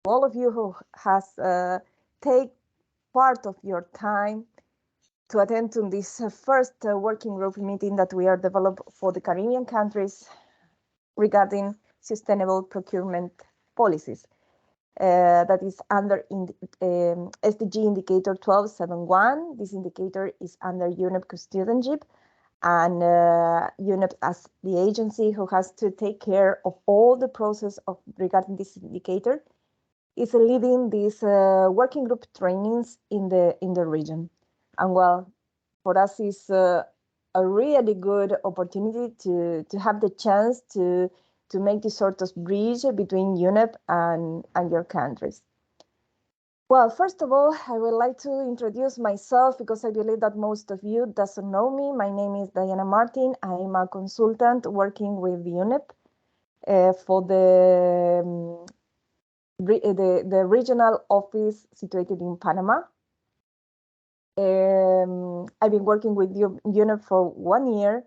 all of you who has take part of your time to attend to this first working group meeting that we are developed for the Caribbean countries regarding sustainable procurement policies. That is under SDG Indicator 1271. This indicator is under UNEP custodianship, and UNEP as the agency who has to take care of all the process of regarding this indicator is leading these working group trainings in the region. And well, for us is a really good opportunity to have the chance to make this sort of bridge between UNEP and your countries. Well, first of all, I would like to introduce myself because I believe that most of you doesn't know me. My name is Daiana Martín. I'm a consultant working with UNEP for the regional office situated in Panama. I've been working with UNEP for 1 year,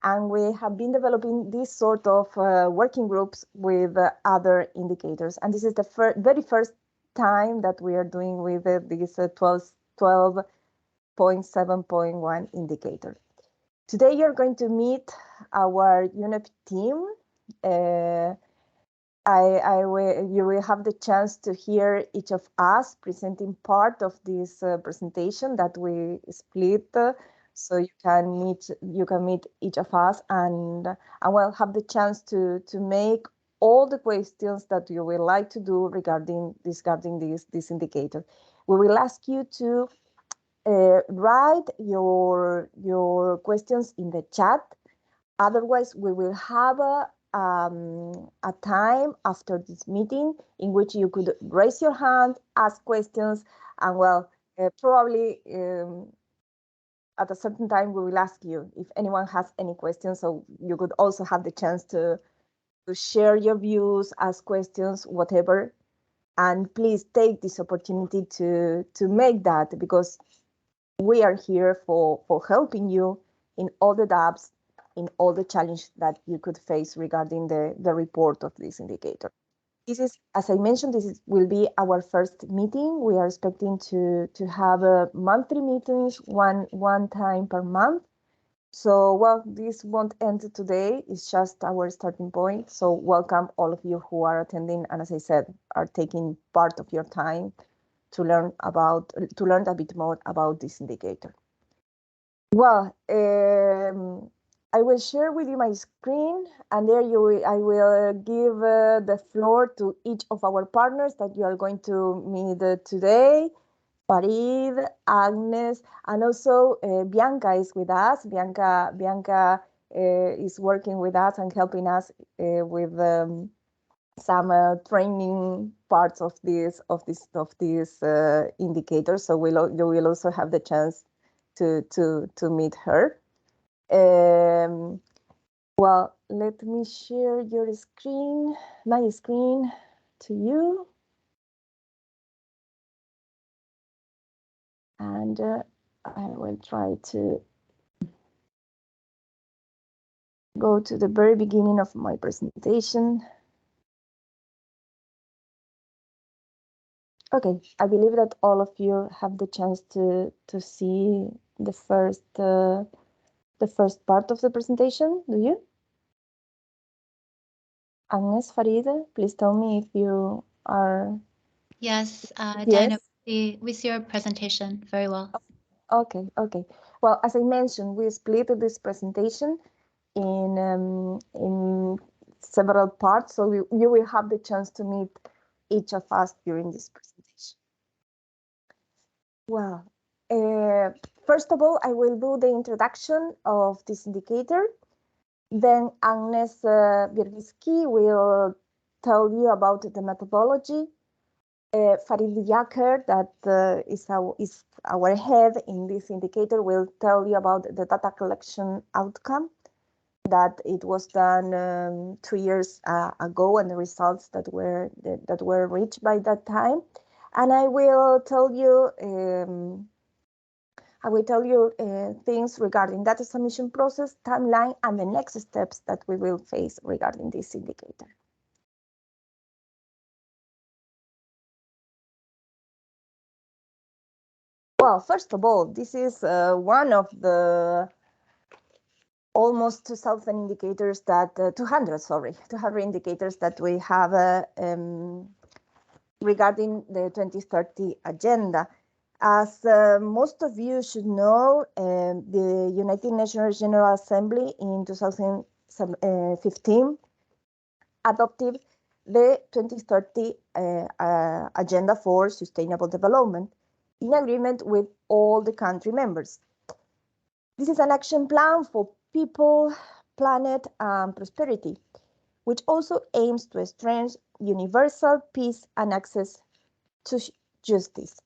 and we have been developing this sort of working groups with other indicators. And this is the very first time that we are doing with this 12.7.1 indicator. Today you're going to meet our UNEP team. You will have the chance to hear each of us presenting part of this presentation that we split, so you can meet each of us, and will have the chance to make all the questions that you would like to do regarding this indicator. We will ask you to write your questions in the chat. Otherwise, we will have a time after this meeting in which you could raise your hand, ask questions, and well, probably at a certain time we will ask you if anyone has any questions, so you could also have the chance to share your views, ask questions, whatever. And please take this opportunity to make that, because we are here for helping you in all the doubts, in all the challenges that you could face regarding the report of this indicator. This is, as I mentioned, will be our first meeting. We are expecting to have monthly meetings one time per month. So, well, this won't end today. It's just our starting point. So welcome all of you who are attending, and as I said, are taking part of your time to learn a bit more about this indicator. Well, I will share with you my screen, and there I will give the floor to each of our partners that you are going to meet today. Farid, Agnes, and also Bianca is with us. Bianca is working with us and helping us with some training parts of this indicator. So you will also have the chance to meet her. Well, let me share my screen to you. And I will try to go to the very beginning of my presentation. Okay, I believe that all of you have the chance to see the first part of the presentation. Do you? Agnes, Farid, please tell me if you are. Yes, Yes. Daiana, we see your presentation very well. Okay. Well, as I mentioned, we split this presentation in several parts, so you will have the chance to meet each of us during this presentation. Well, first of all, I will do the introduction of this indicator. Then Agnes Wierzbicki will tell you about the methodology. Farid Yaker, that is our head in this indicator, will tell you about the data collection outcome, that it was done 2 years ago, and the results that were reached by that time. And I will tell you things regarding data submission process, timeline, and the next steps that we will face regarding this indicator. Well, first of all, this is one of the almost 2,000 indicators that 200 indicators that we have regarding the 2030 agenda. As most of you should know, the United Nations General Assembly in 2015 adopted the 2030 Agenda for Sustainable Development in agreement with all the country members. This is an action plan for people, planet, and prosperity, which also aims to strengthen universal peace and access to justice.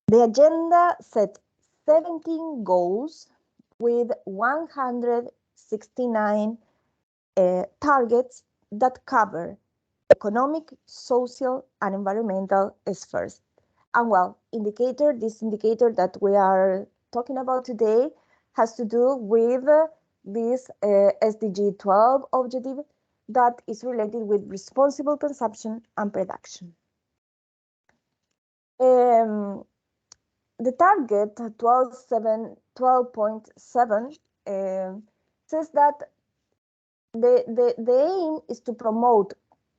The agenda set 17 goals with 169 targets that cover economic, social, and environmental spheres. And well, this indicator that we are talking about today has to do with this SDG 12 objective that is related with responsible consumption and production. The target 12.7 says that the aim is to promote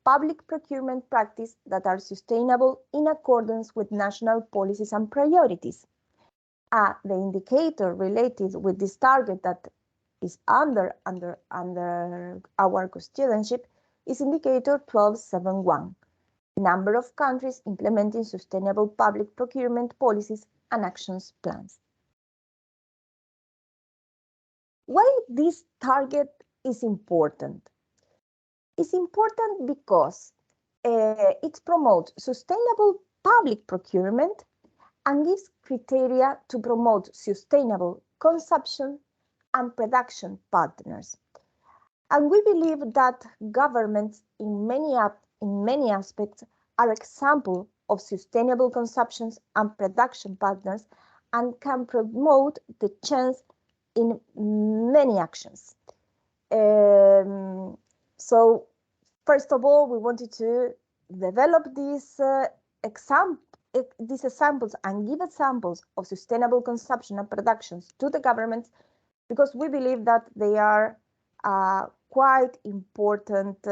public procurement practices that are sustainable in accordance with national policies and priorities. The indicator related with this target that is under our custodianship is indicator 12.7.1, number of countries implementing sustainable public procurement policies and actions plans. Why this target is important? It's important because it promotes sustainable public procurement and gives criteria to promote sustainable consumption and production partners. And we believe that governments in many aspects are examples of sustainable consumption and production partners and can promote the change in many actions. So first of all, we wanted to develop these examples and give examples of sustainable consumption and productions to the governments because we believe that they are quite important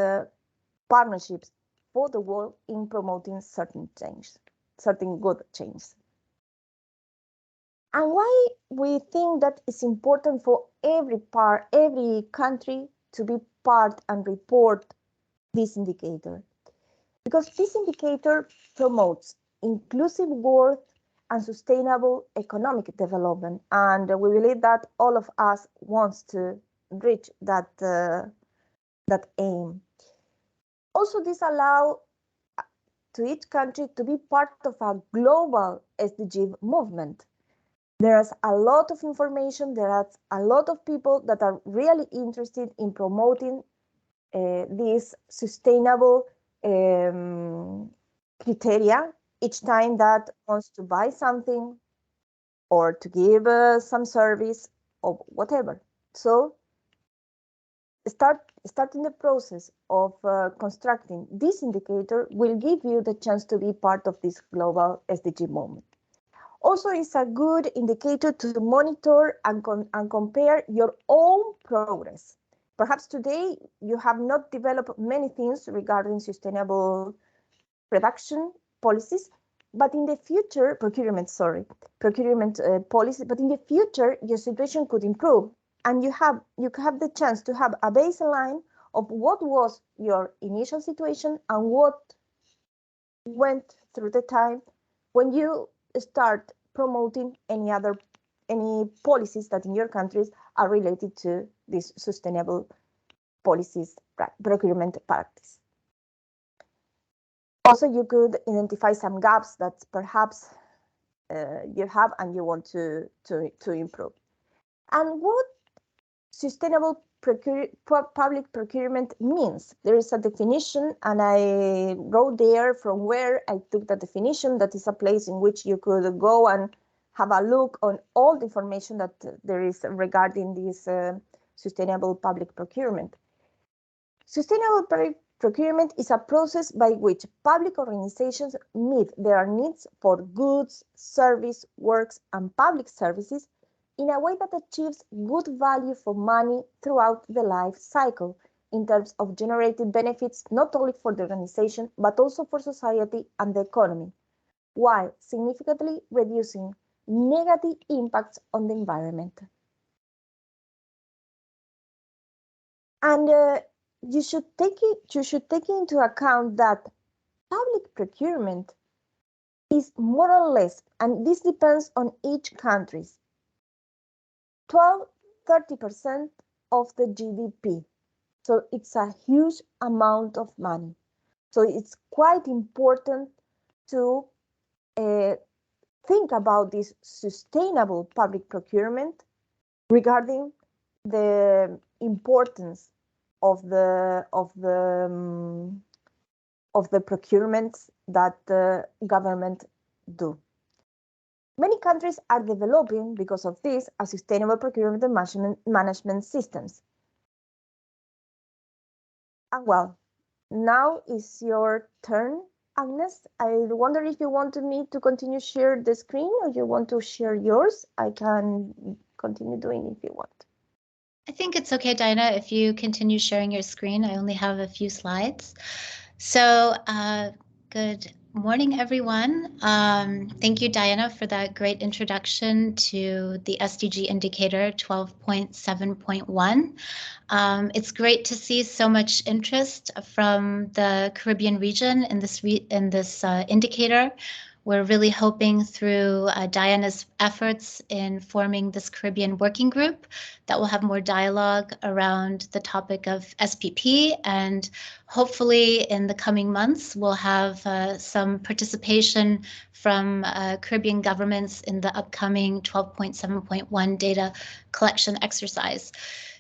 partnerships for the world in promoting certain good change. And why we think that it's important for every country to be part and report this indicator? Because this indicator promotes inclusive growth and sustainable economic development. And we believe that all of us wants to reach that aim. Also, this allows to each country to be part of a global SDG movement. There's a lot of information, there are a lot of people that are really interested in promoting these sustainable criteria each time that wants to buy something or to give some service or whatever. So starting the process of constructing this indicator will give you the chance to be part of this global SDG movement. Also, it's a good indicator to monitor and compare your own progress. Perhaps today you have not developed many things regarding sustainable production policies, but in the future, procurement policy, but in the future, your situation could improve. And you have the chance to have a baseline of what was your initial situation and what went through the time when you start promoting any policies that in your countries are related to this sustainable policies procurement practice. Also, you could identify some gaps that perhaps you have and you want to improve. And what sustainable public procurement means. There is a definition, and I wrote there from where I took the definition. That is a place in which you could go and have a look on all the information that there is regarding this sustainable public procurement. Sustainable Procurement is a process by which public organizations meet their needs for goods, service, works, and public services in a way that achieves good value for money throughout the life cycle in terms of generating benefits not only for the organization but also for society and the economy, while significantly reducing negative impacts on the environment. And you should take into account that public procurement is more or less, and this depends on each country, 30% of the GDP. So it's a huge amount of money. So it's quite important to think about this sustainable public procurement regarding the importance of the procurements that the government do. Many countries are developing, because of this, a sustainable procurement and management systems. And well, now is your turn, Agnes. I wonder if you want me to continue share the screen or you want to share yours. I can continue doing if you want. I think it's okay, Daiana, if you continue sharing your screen. I only have a few slides. So good morning, everyone. Thank you, Daiana, for that great introduction to the SDG Indicator 12.7.1. It's great to see so much interest from the Caribbean region in this indicator. We're really hoping through Daiana's efforts in forming this Caribbean working group that will have more dialogue around the topic of SPP, and hopefully in the coming months we'll have some participation from Caribbean governments in the upcoming 12.7.1 data collection exercise.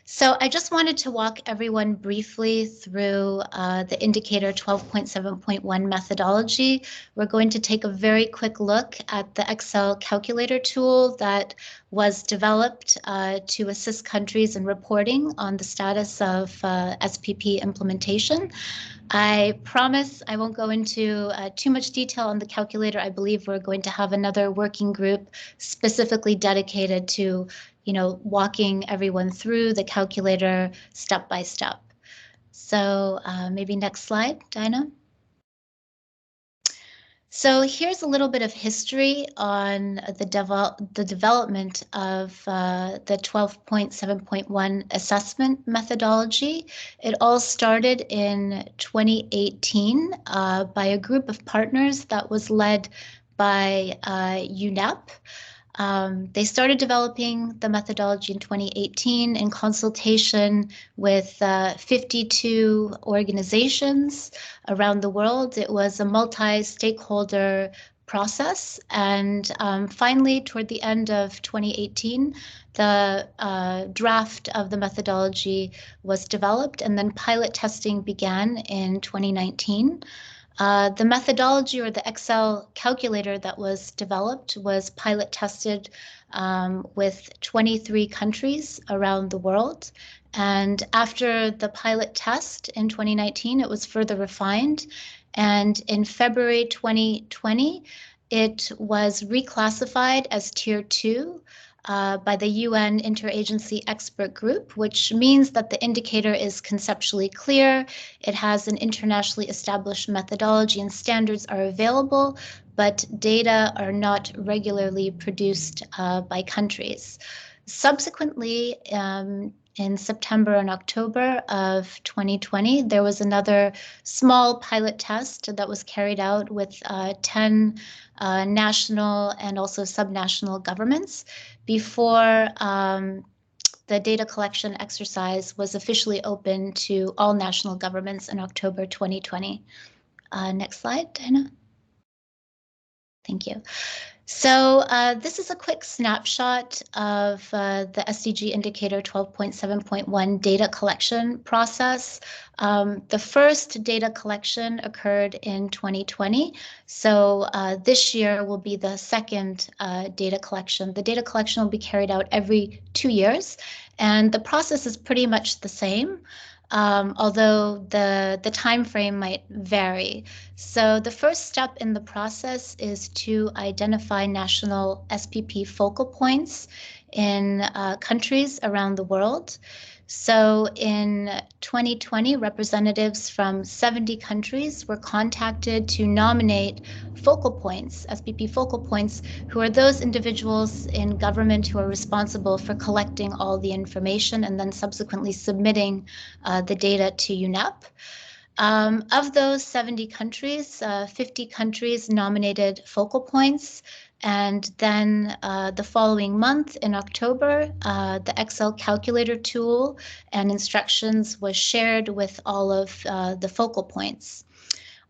So I just wanted to walk everyone briefly through the indicator 12.7.1 methodology. We're going to take a very quick look at the Excel calculator tool that was developed to assist countries in reporting on the status of SPP implementation. I promise I won't go into too much detail on the calculator. I believe we're going to have another working group specifically dedicated to walking everyone through the calculator step by step. So maybe next slide, Daiana. So here's a little bit of history on the development of the 12.7.1 assessment methodology. It all started in 2018 by a group of partners that was led by UNEP. They started developing the methodology in 2018 in consultation with 52 organizations around the world. It was a multi-stakeholder process, and finally, toward the end of 2018, the draft of the methodology was developed, and then pilot testing began in 2019. The methodology, or the Excel calculator that was developed, was pilot tested with 23 countries around the world. And after the pilot test in 2019, it was further refined. And in February 2020, it was reclassified as Tier 2 by the UN Interagency Expert Group, which means that the indicator is conceptually clear. It has an internationally established methodology and standards are available, but data are not regularly produced by countries. Subsequently, in September and October of 2020, there was another small pilot test that was carried out with 10 national and also subnational governments before the data collection exercise was officially open to all national governments in October 2020. Next slide, Daiana. Thank you. So this is a quick snapshot of the SDG Indicator 12.7.1 data collection process. The first data collection occurred in 2020. So this year will be the second data collection. The data collection will be carried out every 2 years, and the process is pretty much the same. although the time frame might vary. So the first step in the process is to identify national SPP focal points in countries around the world. So in 2020, representatives from 70 countries were contacted to nominate focal points, SPP focal points, who are those individuals in government who are responsible for collecting all the information and then subsequently submitting the data to UNEP. Of those 70 countries, 50 countries nominated focal points. And then the following month in October, the Excel calculator tool and instructions was shared with all of the focal points.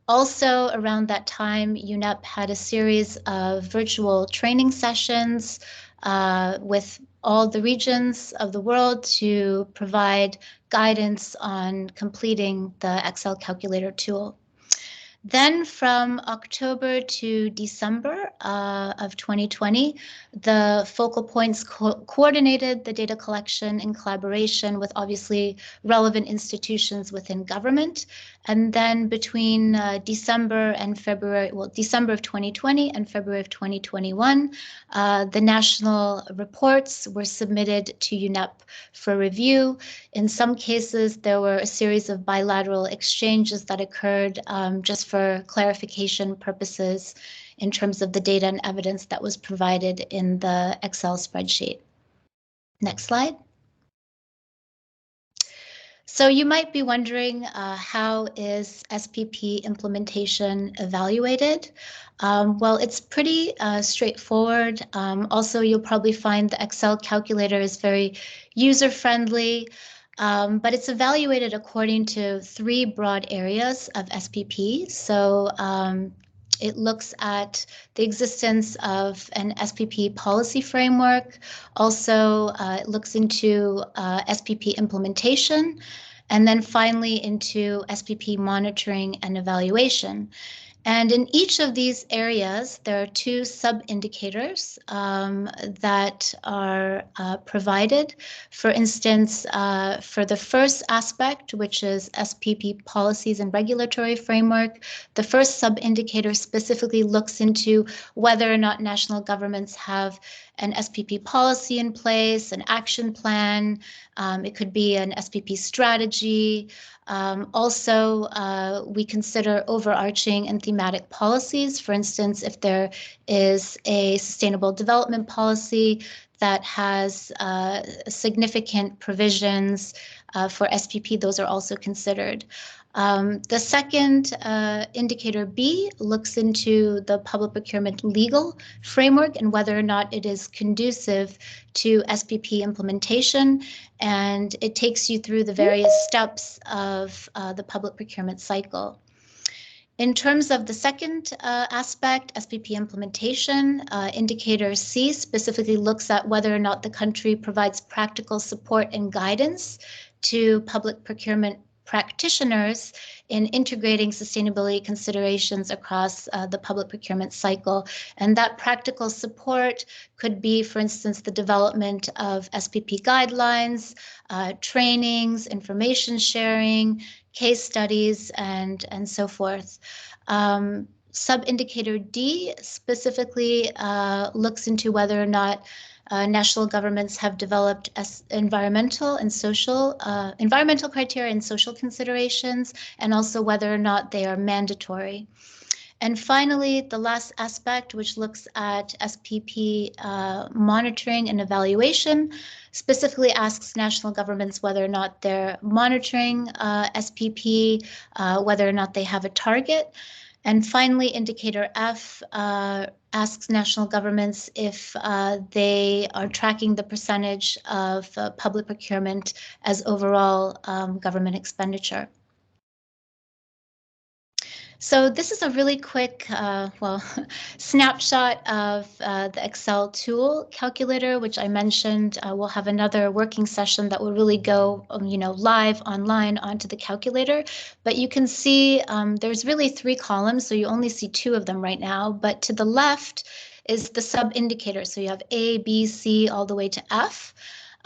Also around that time, UNEP had a series of virtual training sessions with all the regions of the world to provide guidance on completing the Excel calculator tool. Then from October to December of 2020, the focal points coordinated the data collection in collaboration with obviously relevant institutions within government. And then between December and February, well, December of 2020 and February of 2021, the national reports were submitted to UNEP for review. In some cases, there were a series of bilateral exchanges that occurred just for clarification purposes in terms of the data and evidence that was provided in the Excel spreadsheet. Next slide. So you might be wondering, how is SPP implementation evaluated? Well, it's pretty straightforward. Also, you'll probably find the Excel calculator is very user-friendly, but it's evaluated according to 3 broad areas of SPP. So it looks at the existence of an SPP policy framework. Also, it looks into SPP implementation, and then finally into SPP monitoring and evaluation. And in each of these areas, there are 2 sub-indicators that are provided. For instance, for the first aspect, which is SPP policies and regulatory framework, the first sub-indicator specifically looks into whether or not national governments have an SPP policy in place, an action plan. It could be an SPP strategy. Also, we consider overarching and thematic policies. For instance, if there is a sustainable development policy that has significant provisions for SPP, those are also considered. The second indicator B looks into the public procurement legal framework and whether or not it is conducive to SPP implementation, and it takes you through the various steps of the public procurement cycle. In terms of the second aspect, SPP implementation, indicator C specifically looks at whether or not the country provides practical support and guidance to public procurement practitioners in integrating sustainability considerations across the public procurement cycle. And that practical support could be, for instance, the development of SPP guidelines, trainings, information sharing, case studies, and so forth. Sub-indicator D specifically looks into whether or not national governments have developed environmental criteria and social considerations, and also whether or not they are mandatory. And finally, the last aspect, which looks at SPP monitoring and evaluation, specifically asks national governments whether or not they're monitoring SPP, whether or not they have a target. And finally, indicator F asks national governments if they are tracking the percentage of public procurement as overall government expenditure. So this is a really quick, snapshot of the Excel tool calculator, which I mentioned. We'll have another working session that will really go, live online onto the calculator. But you can see there's really 3 columns, so you only see 2 of them right now. But to the left is the sub-indicator. So you have A, B, C, all the way to F.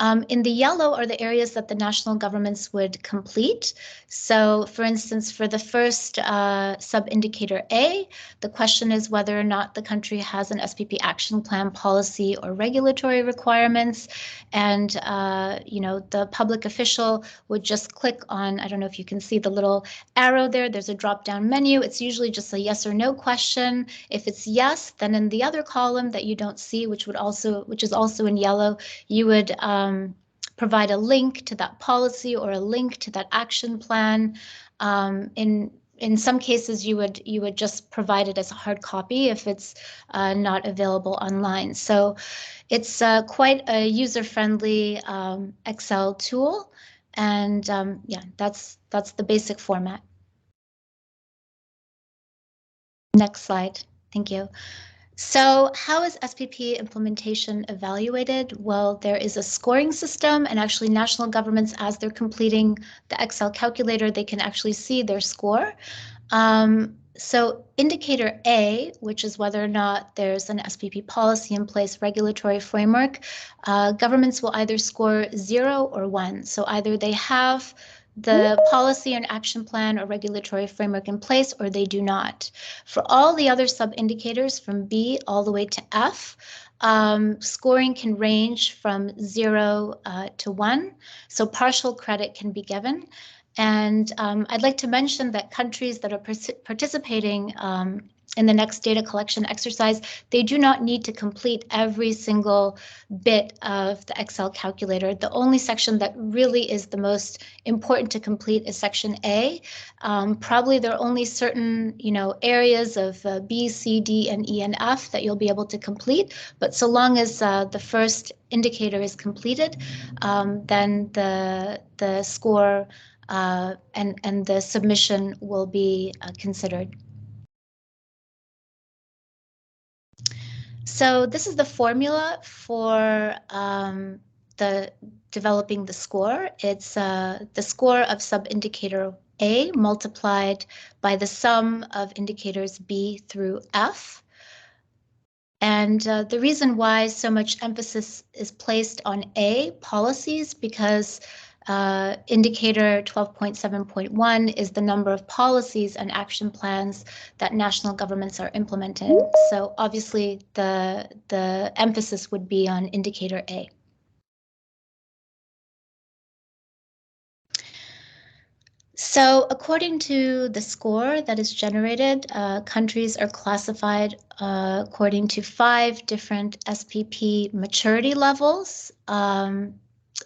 In the yellow are the areas that the national governments would complete. So, for instance, for the first sub-indicator A, the question is whether or not the country has an SPP action plan, policy, or regulatory requirements. And, the public official would just click on, I don't know if you can see the little arrow there, there's a drop-down menu. It's usually just a yes or no question. If it's yes, then in the other column that you don't see, which is also in yellow, you would provide a link to that policy or a link to that action plan. In some cases, you would just provide it as a hard copy if it's not available online. So it's quite a user-friendly Excel tool, and yeah, that's the basic format. Next slide. Thank you. So how is SPP implementation evaluated? Well, there is a scoring system, and actually national governments, as they're completing the Excel calculator, they can actually see their score. So indicator A, which is whether or not there's an SPP policy in place, regulatory framework, governments will either score 0 or 1. So either they have the policy and action plan or regulatory framework in place, or they do not. For all the other sub-indicators from B all the way to F, scoring can range from 0 to 1, so partial credit can be given. And I'd like to mention that countries that are participating in the next data collection exercise, they do not need to complete every single bit of the Excel calculator. The only section that really is the most important to complete is section A. Probably there are only certain, areas of B, C, D, and E, and F that you'll be able to complete. But so long as the first indicator is completed, then the score and the submission will be considered. So this is the formula for the developing the score. It's the score of sub-indicator A multiplied by the sum of indicators B through F. And the reason why so much emphasis is placed on A, policies, because indicator 12.7.1 is the number of policies and action plans that national governments are implementing. So obviously the emphasis would be on indicator A. So according to the score that is generated, countries are classified according to 5 different SPP maturity levels,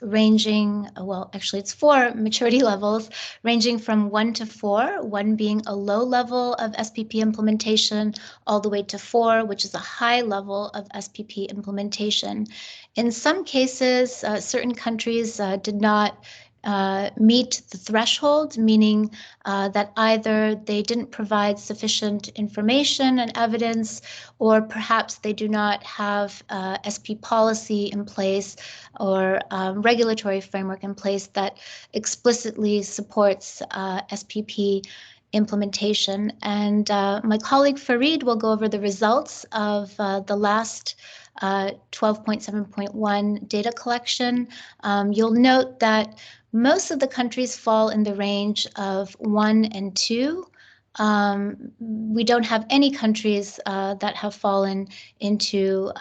ranging, well, actually it's 4 maturity levels, ranging from 1 to 4, 1 being a low level of SPP implementation, all the way to 4, which is a high level of SPP implementation. In some cases, certain countries did not meet the threshold, meaning that either they didn't provide sufficient information and evidence, or perhaps they do not have SP policy in place or regulatory framework in place that explicitly supports SPP implementation. And my colleague Farid will go over the results of the last 12.7.1 data collection. You'll note that most of the countries fall in the range of 1 and 2. We don't have any countries that have fallen into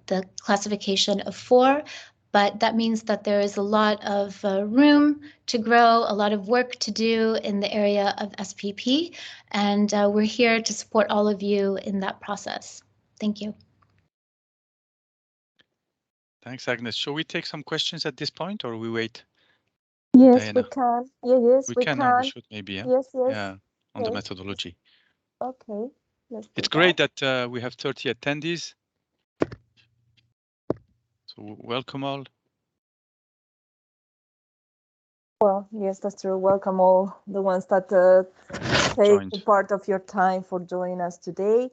the classification of 4, but that means that there is a lot of room to grow, a lot of work to do in the area of SPP, and we're here to support all of you in that process. Thank you. Thanks, Agnes. Shall we take some questions at this point, or we wait? Yes, Daiana. we can. Yes, we can. No, we should maybe, yeah? Yes. Yeah, on the Yes. methodology. Okay. It's great that we have 30 attendees. So welcome all. Well, yes, that's true. Welcome all the ones that take part of your time for joining us today.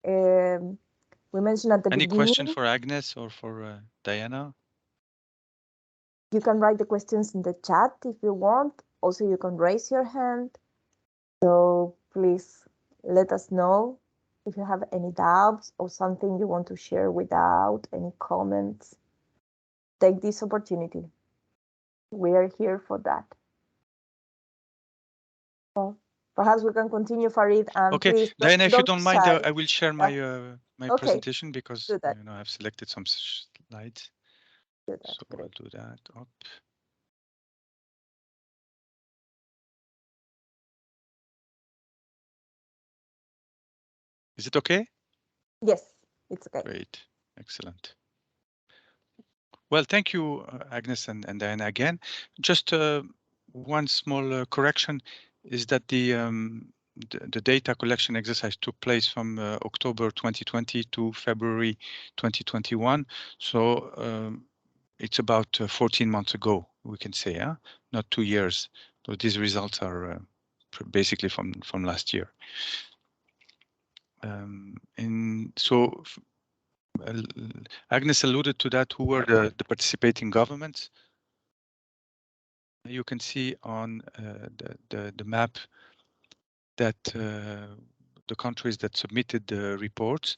We mentioned at the beginning. Any question for Agnes or for Daiana? You can write the questions in the chat if you want. Also, you can raise your hand. So please let us know if you have any doubts or something you want to share without any comments. take this opportunity. We are here for that. Well, perhaps we can continue, Farid. Okay, please Daiana, if you don't mind, shy. I will share my my Okay. presentation because Do that. you know I've selected some slides. Do that. So Great. I'll do that. Up. Is it okay? Yes, it's okay. Great, excellent. Well, thank you, Agnes and Daiana again. Just one small correction is that the data collection exercise took place from October 2020 to February 2021. So it's about 14 months ago, we can say, not 2 years. So these results are basically from last year. Agnes alluded to that. Who were the participating governments? You can see on the map that the countries that submitted the reports.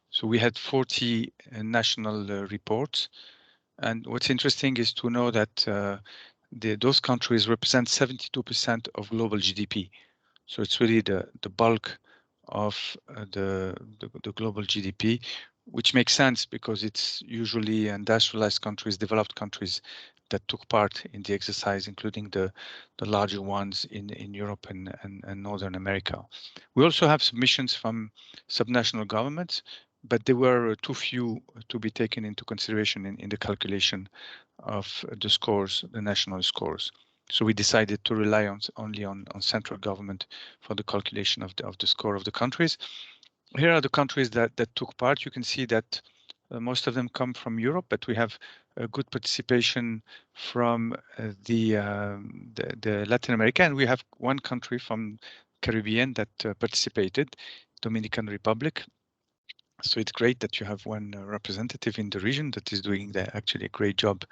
So we had 40 national reports. And what's interesting is to know that those countries represent 72% of global GDP. So it's really the bulk of the global GDP, which makes sense because it's usually industrialized countries, developed countries that took part in the exercise, including the larger ones in Europe and Northern America. We also have submissions from subnational governments, but they were too few to be taken into consideration in the calculation of the scores, the national scores. So we decided to rely only on central government for the calculation of the score of the countries. Here are the countries that took part. You can see that most of them come from Europe, but we have a good participation from the Latin America, and we have one country from Caribbean that participated, Dominican Republic. So it's great that you have one representative in the region that is doing actually a great job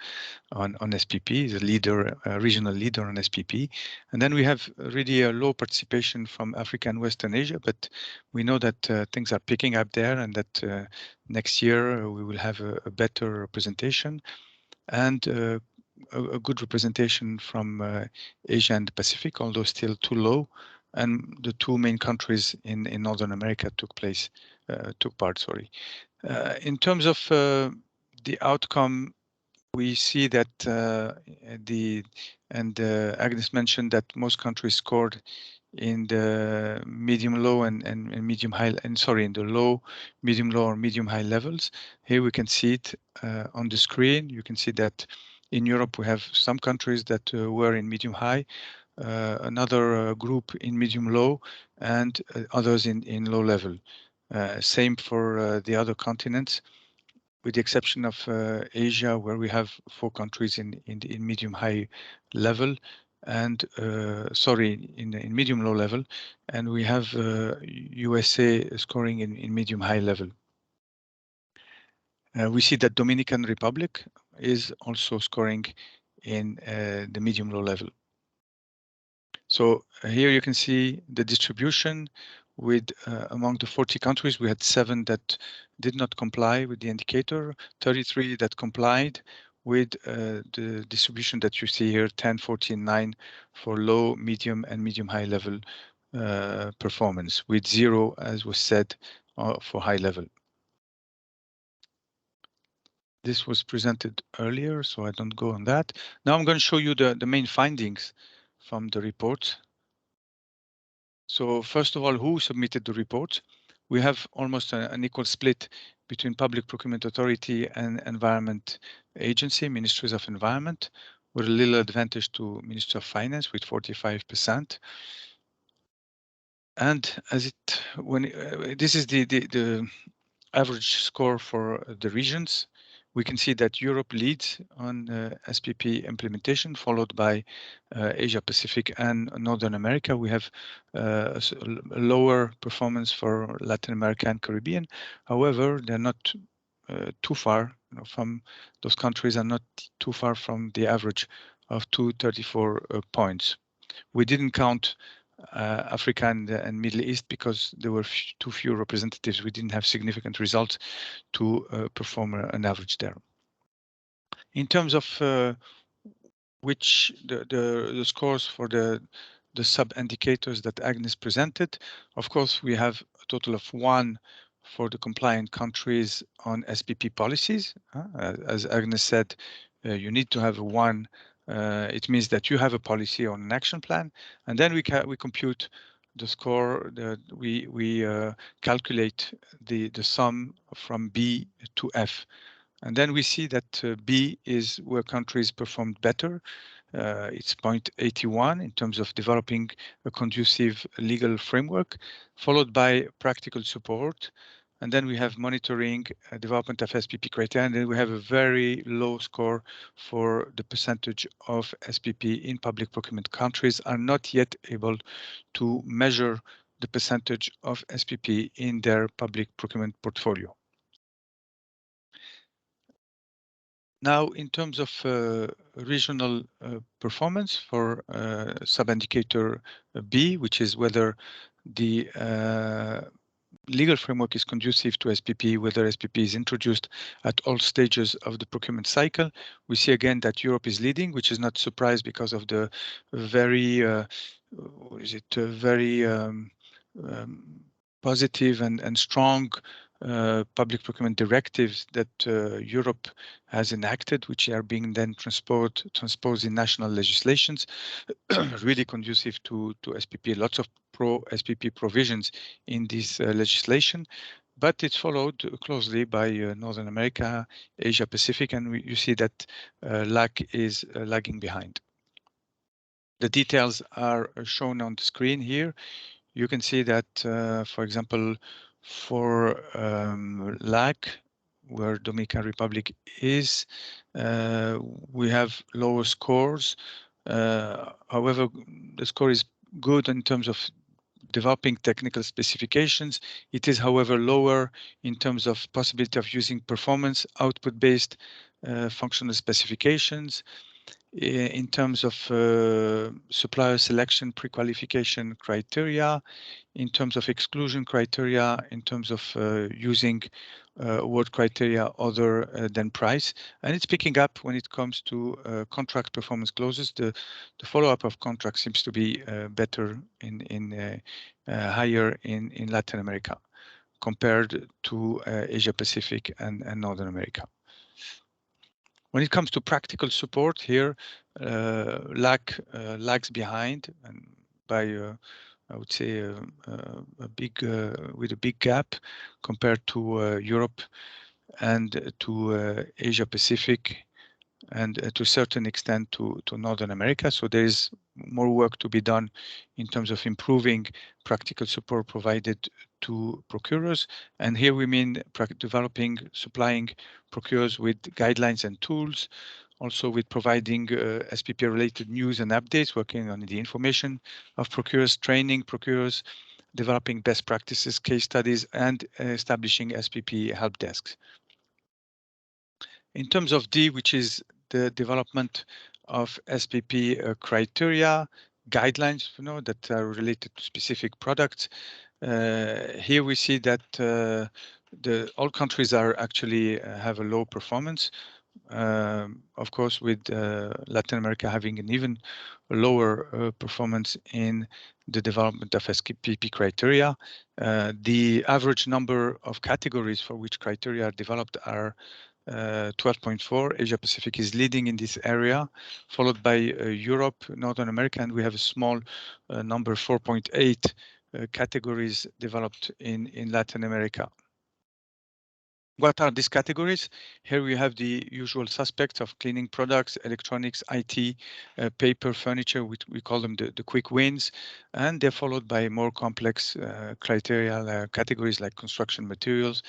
on SPP, the leader, regional leader on SPP. And then we have really a low participation from Africa and Western Asia, but we know that things are picking up there and that next year we will have a better representation and a good representation from Asia and the Pacific, although still too low. And the two main countries in Northern America took part. In terms of the outcome, we see that Agnes mentioned that most countries scored in the medium low and medium high, and sorry, in the low, medium low or medium high levels. Here we can see it on the screen. You can see that in Europe we have some countries that were in medium high, another group in medium low, and others in low level. Same for the other continents, with the exception of Asia, where we have 4 countries in medium high level, and in medium low level, and we have USA scoring in medium high level. We see that Dominican Republic is also scoring in the medium low level. So here you can see the distribution with among the 40 countries, we had 7 that did not comply with the indicator, 33 that complied with the distribution that you see here, 10, 14, 9 for low, medium, and medium high level performance, with 0, as was said, for high level. This was presented earlier, so I don't go on that. Now I'm going to show you the main findings from the report. So first of all, who submitted the report? We have almost an equal split between Public Procurement Authority and Environment Agency, Ministries of Environment, with a little advantage to Ministry of Finance with 45%. And this is the average score for the regions. We can see that Europe leads on SPP implementation, followed by Asia Pacific and Northern America. We have a lower performance for Latin America and Caribbean. However, they're not too far from those countries, are not too far from the average of 234 points. We didn't count Africa and Middle East because there were too few representatives. We didn't have significant results to perform an average there. In terms of which the scores for the sub-indicators that Agnes presented, of course, we have a total of 1 for the compliant countries on SPP policies. As Agnes said, you need to have 1. It means that you have a policy or an action plan, and then we compute the score. We calculate the sum from B to F. And then we see that B is where countries performed better. It's 0.81 in terms of developing a conducive legal framework, followed by practical support. And then we have monitoring, development of SPP criteria, and then we have a very low score for the percentage of SPP in public procurement. Countries are not yet able to measure the percentage of SPP in their public procurement portfolio. Now, in terms of regional performance for sub-indicator B, which is whether the legal framework is conducive to SPP, whether SPP is introduced at all stages of the procurement cycle, we see again that Europe is leading, which is not surprised because of the very, positive and strong public procurement directives that Europe has enacted, which are being then transposed in national legislations, really conducive to SPP. Lots of pro-SPP provisions in this legislation, but it's followed closely by Northern America, Asia Pacific, and you see that LAC is lagging behind. The details are shown on the screen here. You can see that, for example, for LAC, where Dominican Republic is, we have lower scores. However, the score is good in terms of developing technical specifications. It is, however, lower in terms of possibility of using performance output-based functional specifications. In terms of supplier selection pre-qualification criteria, in terms of exclusion criteria, in terms of using award criteria other than price. And it's picking up when it comes to contract performance clauses. The follow-up of contracts seems to be better higher in Latin America compared to Asia Pacific and Northern America. When it comes to practical support here, lags behind, and by I would say a big gap compared to Europe and to Asia Pacific, and to a certain extent to Northern America. So there is more work to be done in terms of improving practical support provided to procurers. And here we mean developing, supplying procurers with guidelines and tools, also with providing SPP-related news and updates, working on the information of procurers, training procurers, developing best practices, case studies, and establishing SPP help desks. In terms of D, which is the development of SPP criteria, guidelines, that are related to specific products. Here we see that all countries are actually have a low performance. Of course, with Latin America having an even lower performance in the development of SPP criteria. The average number of categories for which criteria are developed are 12.4. Asia Pacific is leading in this area, followed by Europe, Northern America, and we have a small number, 4.8 categories developed in Latin America. What are these categories? Here we have the usual suspects of cleaning products, electronics, IT, paper, furniture. We call them the quick wins, and they're followed by more complex criteria categories like construction materials,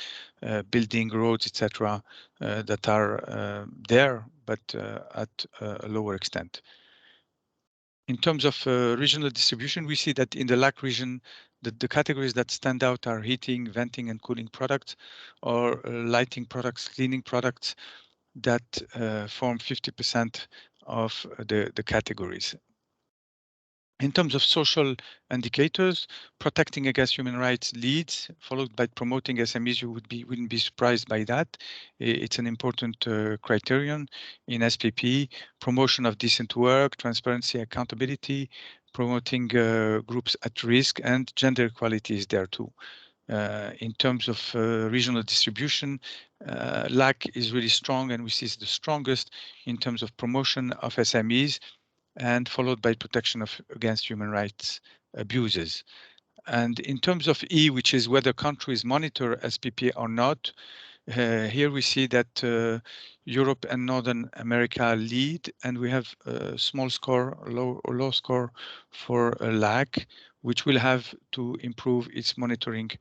building, roads, etc., that are there, but at a lower extent. In terms of regional distribution, we see that in the LAC region, the categories that stand out are heating, venting, and cooling products, or lighting products, cleaning products that form 50% of the categories. In terms of social indicators, protecting against human rights leads, followed by promoting SMEs. You wouldn't be surprised by that. It's an important criterion in SPP. Promotion of decent work, transparency, accountability, promoting groups at risk, and gender equality is there too. In terms of regional distribution, LAC is really strong, and we see it's the strongest in terms of promotion of SMEs, and followed by protection against human rights abuses. And in terms of E, which is whether countries monitor SPP or not, here we see that Europe and Northern America lead, and we have a small score, low score for LAC, which will have to improve its monitoring,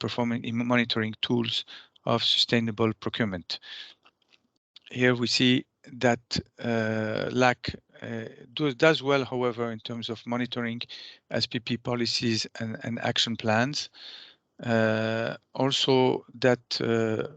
monitoring tools of sustainable procurement. Here we see that LAC does well, however, in terms of monitoring SPP policies and action plans. Also that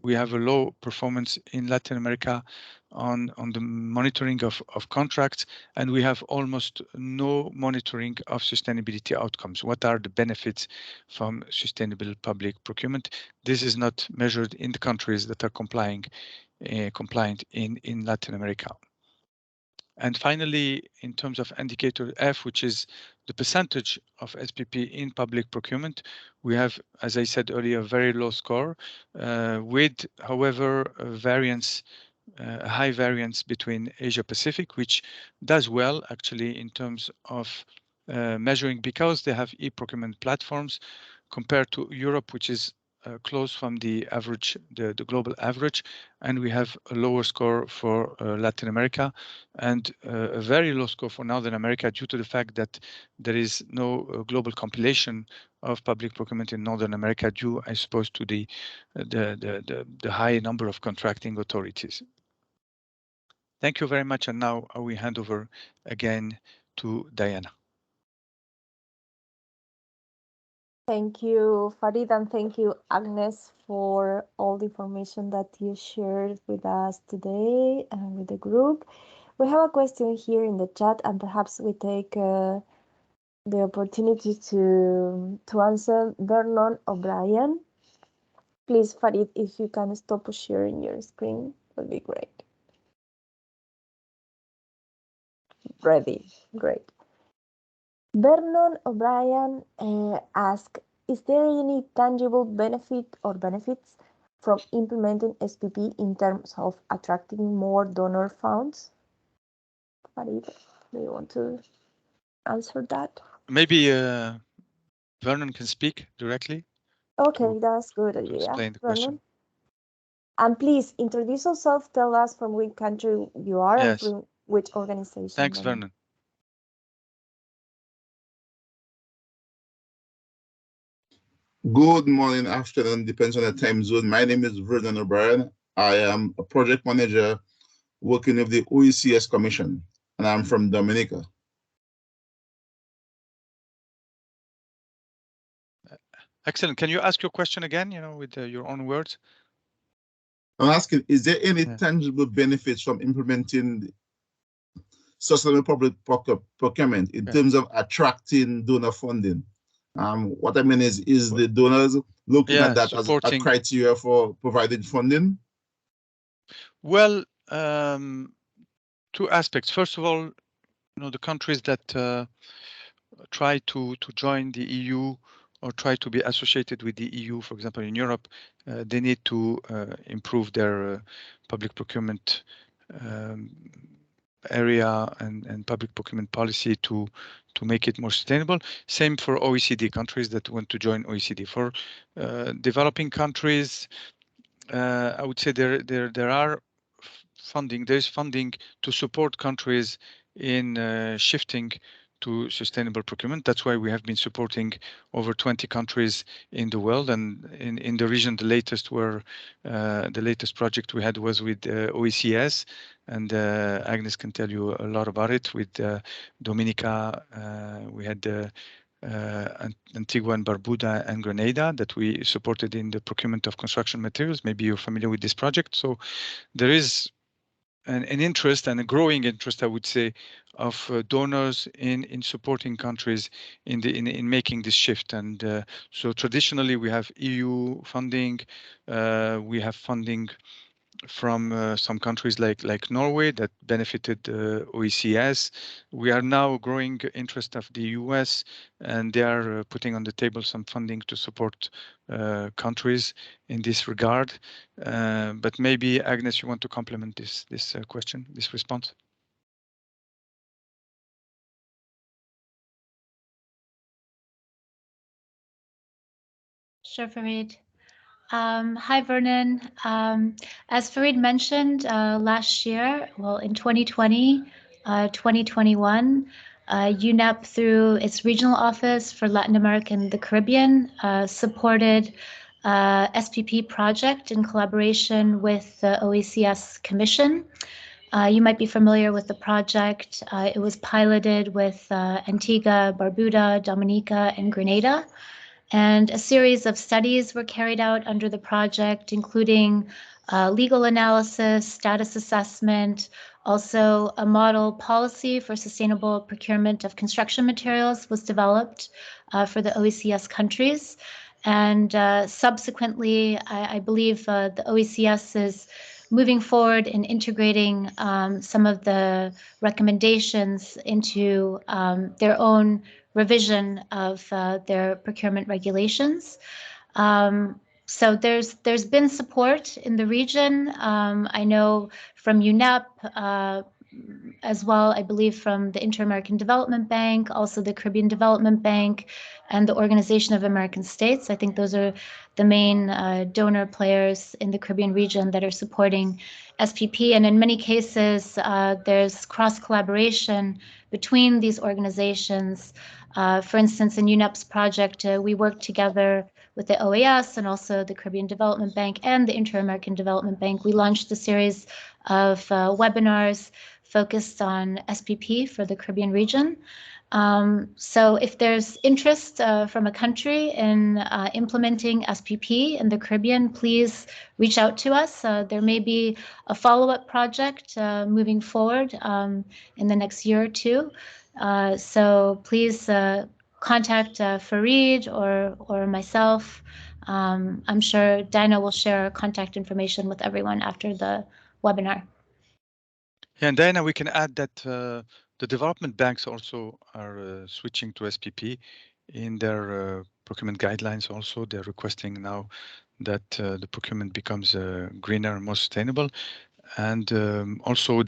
we have a low performance in Latin America on the monitoring of contracts, and we have almost no monitoring of sustainability outcomes. What are the benefits from sustainable public procurement? This is not measured in the countries that are compliant in Latin America. And finally, in terms of indicator F, which is the percentage of SPP in public procurement, we have, as I said earlier, a very low score, with, however, a high variance between Asia Pacific, which does well actually in terms of measuring, because they have e-procurement platforms, compared to Europe, which is close from the average, the global average, and we have a lower score for Latin America, and a very low score for Northern America due to the fact that there is no global compilation of public procurement in Northern America, due, I suppose, to the high number of contracting authorities. Thank you very much, and now I will hand over again to Daiana. Thank you, Farid, and thank you, Agnes, for all the information that you shared with us today and with the group. We have a question here in the chat, and perhaps we take the opportunity to answer Vernon O'Brien. Please, Farid, if you can stop sharing your screen, would be great. Ready, great. Vernon O'Brien asked, is there any tangible benefit or benefits from implementing SPP in terms of attracting more donor funds? Farid, do you want to answer that? Maybe Vernon can speak directly. Okay, that's good. To explain the question. And please introduce yourself. Tell us from which country you are, yes, and from which organization. Thanks, Vernon. Good morning, afternoon, depends on the time zone. My name is Vernon O'Brien. I am a project manager working with the OECS Commission, and I'm from Dominica. Excellent. Can you ask your question again, with your own words? I'm asking, is there any tangible benefits from implementing sustainable public procurement in terms of attracting donor funding? What I mean is the donors looking at that as a criteria for providing funding? Well, two aspects. First of all, the countries that try to join the EU or try to be associated with the EU, for example, in Europe, they need to improve their public procurement area and public procurement policy to make it more sustainable. Same for OECD countries that want to join OECD. For developing countries, I would say there are funding. There's funding to support countries in shifting to sustainable procurement. That's why we have been supporting over 20 countries in the world, and in the region, the latest project we had was with OECS, and Agnes can tell you a lot about it. With Dominica, we had Antigua and Barbuda and Grenada that we supported in the procurement of construction materials. Maybe you're familiar with this project. So there is an interest and a growing interest, I would say, of donors in supporting countries in making this shift. And so traditionally we have EU funding, we have funding from some countries like Norway that benefited OECS. We are now growing interest of the US, and they are putting on the table some funding to support countries in this regard. But maybe Agnes, you want to complement this question, this response? Sure, Farid. Hi, Vernon. As Farid mentioned, last year, well, in 2020, 2021, UNEP, through its regional office for Latin America and the Caribbean, supported SPP project in collaboration with the OECS Commission. You might be familiar with the project. It was piloted with Antigua, Barbuda, Dominica, and Grenada. And a series of studies were carried out under the project, including legal analysis, status assessment, also a model policy for sustainable procurement of construction materials was developed for the OECS countries. And subsequently, I believe the OECS is moving forward in integrating some of the recommendations into their own revision of their procurement regulations. So there's been support in the region. I know from UNEP, as well, I believe from the Inter-American Development Bank, also the Caribbean Development Bank, and the Organization of American States. I think those are the main donor players in the Caribbean region that are supporting SPP. And in many cases, there's cross-collaboration between these organizations. For instance, in UNEP's project, we worked together with the OAS and also the Caribbean Development Bank and the Inter-American Development Bank. We launched a series of webinars focused on SPP for the Caribbean region. So if there's interest from a country in implementing SPP in the Caribbean, please reach out to us. There may be a follow-up project moving forward in the next year or two. So please contact Farid or myself. I'm sure Daiana will share contact information with everyone after the webinar. Yeah, and Daiana, we can add that the development banks also are switching to SPP in their procurement guidelines. Also, they're requesting now that the procurement becomes greener and more sustainable. And also,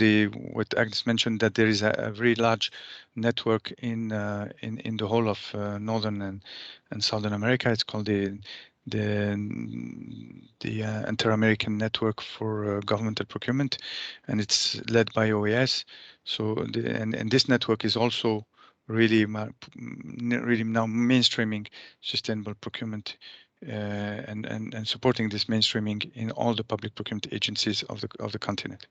what Agnes mentioned, that there is a very large network in the whole of Northern and Southern America. It's called the Inter-American Network for Governmental Procurement, and it's led by OAS. So and this network is also really now mainstreaming sustainable procurement and supporting this mainstreaming in all the public procurement agencies of the continent.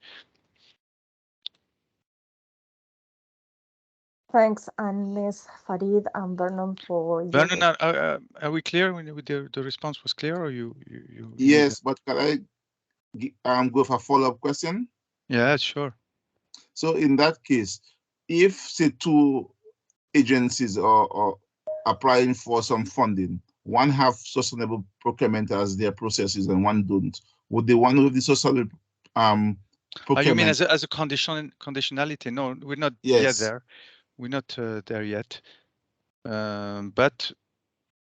Thanks, Agnes, Farid, and Vernon for Vernon, are we clear? The response was clear, or you Yes, but can I go for a follow-up question? Yeah, sure. So in that case, if say two agencies are applying for some funding, one have sustainable procurement as their processes and one don't, would they want with the sustainable procurement? You mean as a conditionality? No, we're not yet there. We're not there yet, but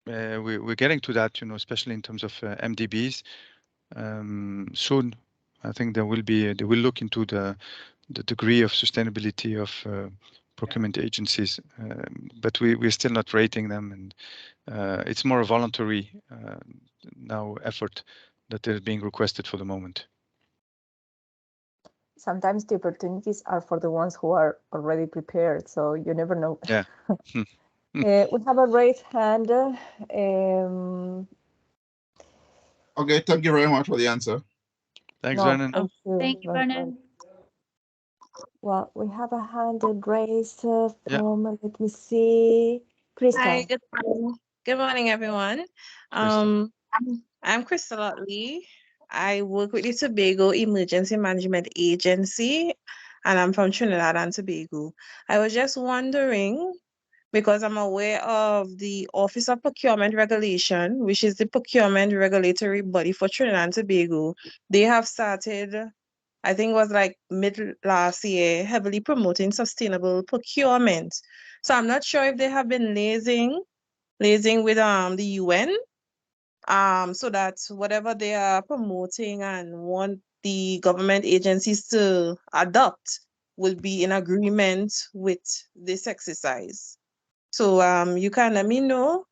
we're getting to that, especially in terms of MDBs. Soon, I think they will look into the degree of sustainability of procurement agencies, but we're still not rating them, and it's more a voluntary now effort that is being requested for the moment. Sometimes the opportunities are for the ones who are already prepared, so you never know. Yeah. We have a raised hand. Okay, thank you very much for the answer. Thanks, Vernon. Thank you, Vernon. Well, we have a hand raised from, let me see, Crystal. Hi, good morning. Good morning, everyone. I'm Crystal Lee. I work with the Tobago Emergency Management Agency, and I'm from Trinidad and Tobago. I was just wondering, because I'm aware of the Office of Procurement Regulation, which is the procurement regulatory body for Trinidad and Tobago. They have started, I think it was like mid last year, heavily promoting sustainable procurement. So I'm not sure if they have been liaising with the UN, so that whatever they are promoting and want the government agencies to adopt will be in agreement with this exercise. So you can let me know.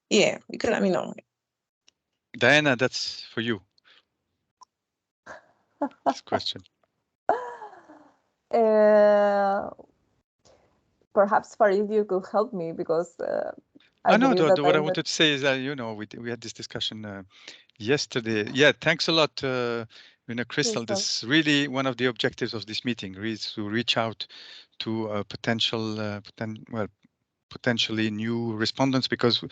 Yeah, you can let me know. Daiana, that's for you. This question. Perhaps Farid, you could help me because I know believe that what I I'm wanted to say is that, you know, we had this discussion yesterday. Yeah, thanks a lot, Crystal. This is really one of the objectives of this meeting, is to reach out to potentially new respondents, because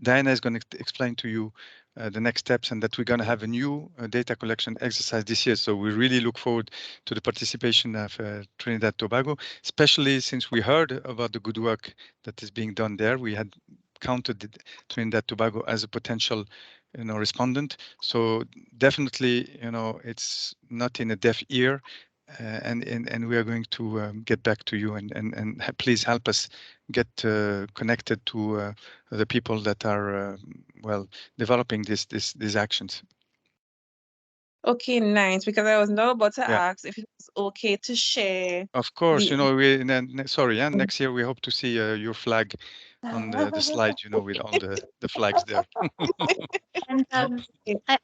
Daiana is going to explain to you the next steps, and that we're going to have a new data collection exercise this year. So we really look forward to the participation of Trinidad and Tobago, especially since we heard about the good work that is being done there. We had counted Trinidad and Tobago as a potential, you know, respondent. So definitely, you know, it's not in a deaf ear. And we are going to get back to you, and please help us get connected to the people that are well developing these actions. Okay, nice. Because I was now about to ask if it's okay to share. Of course, you know, next year we hope to see your flag on the slide, you know, with all the flags there. And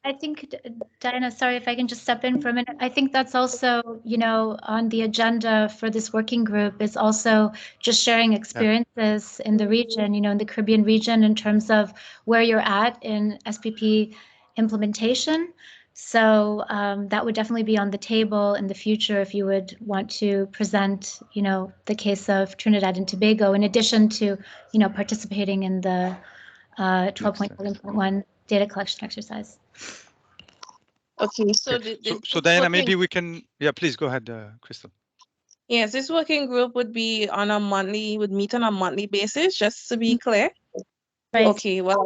I think, Daiana, sorry if I can just step in for a minute. I think that's also, you know, on the agenda for this working group is also just sharing experiences in the region, you know, in the Caribbean region, in terms of where you're at in SPP implementation. So that would definitely be on the table in the future if you would want to present, you know, the case of Trinidad and Tobago, in addition to, you know, participating in the 12.7.1 data collection exercise. Okay, so Daiana, maybe we can, please go ahead, Crystal. Yes, this working group would meet on a monthly basis, just to be clear. Right. Okay, well,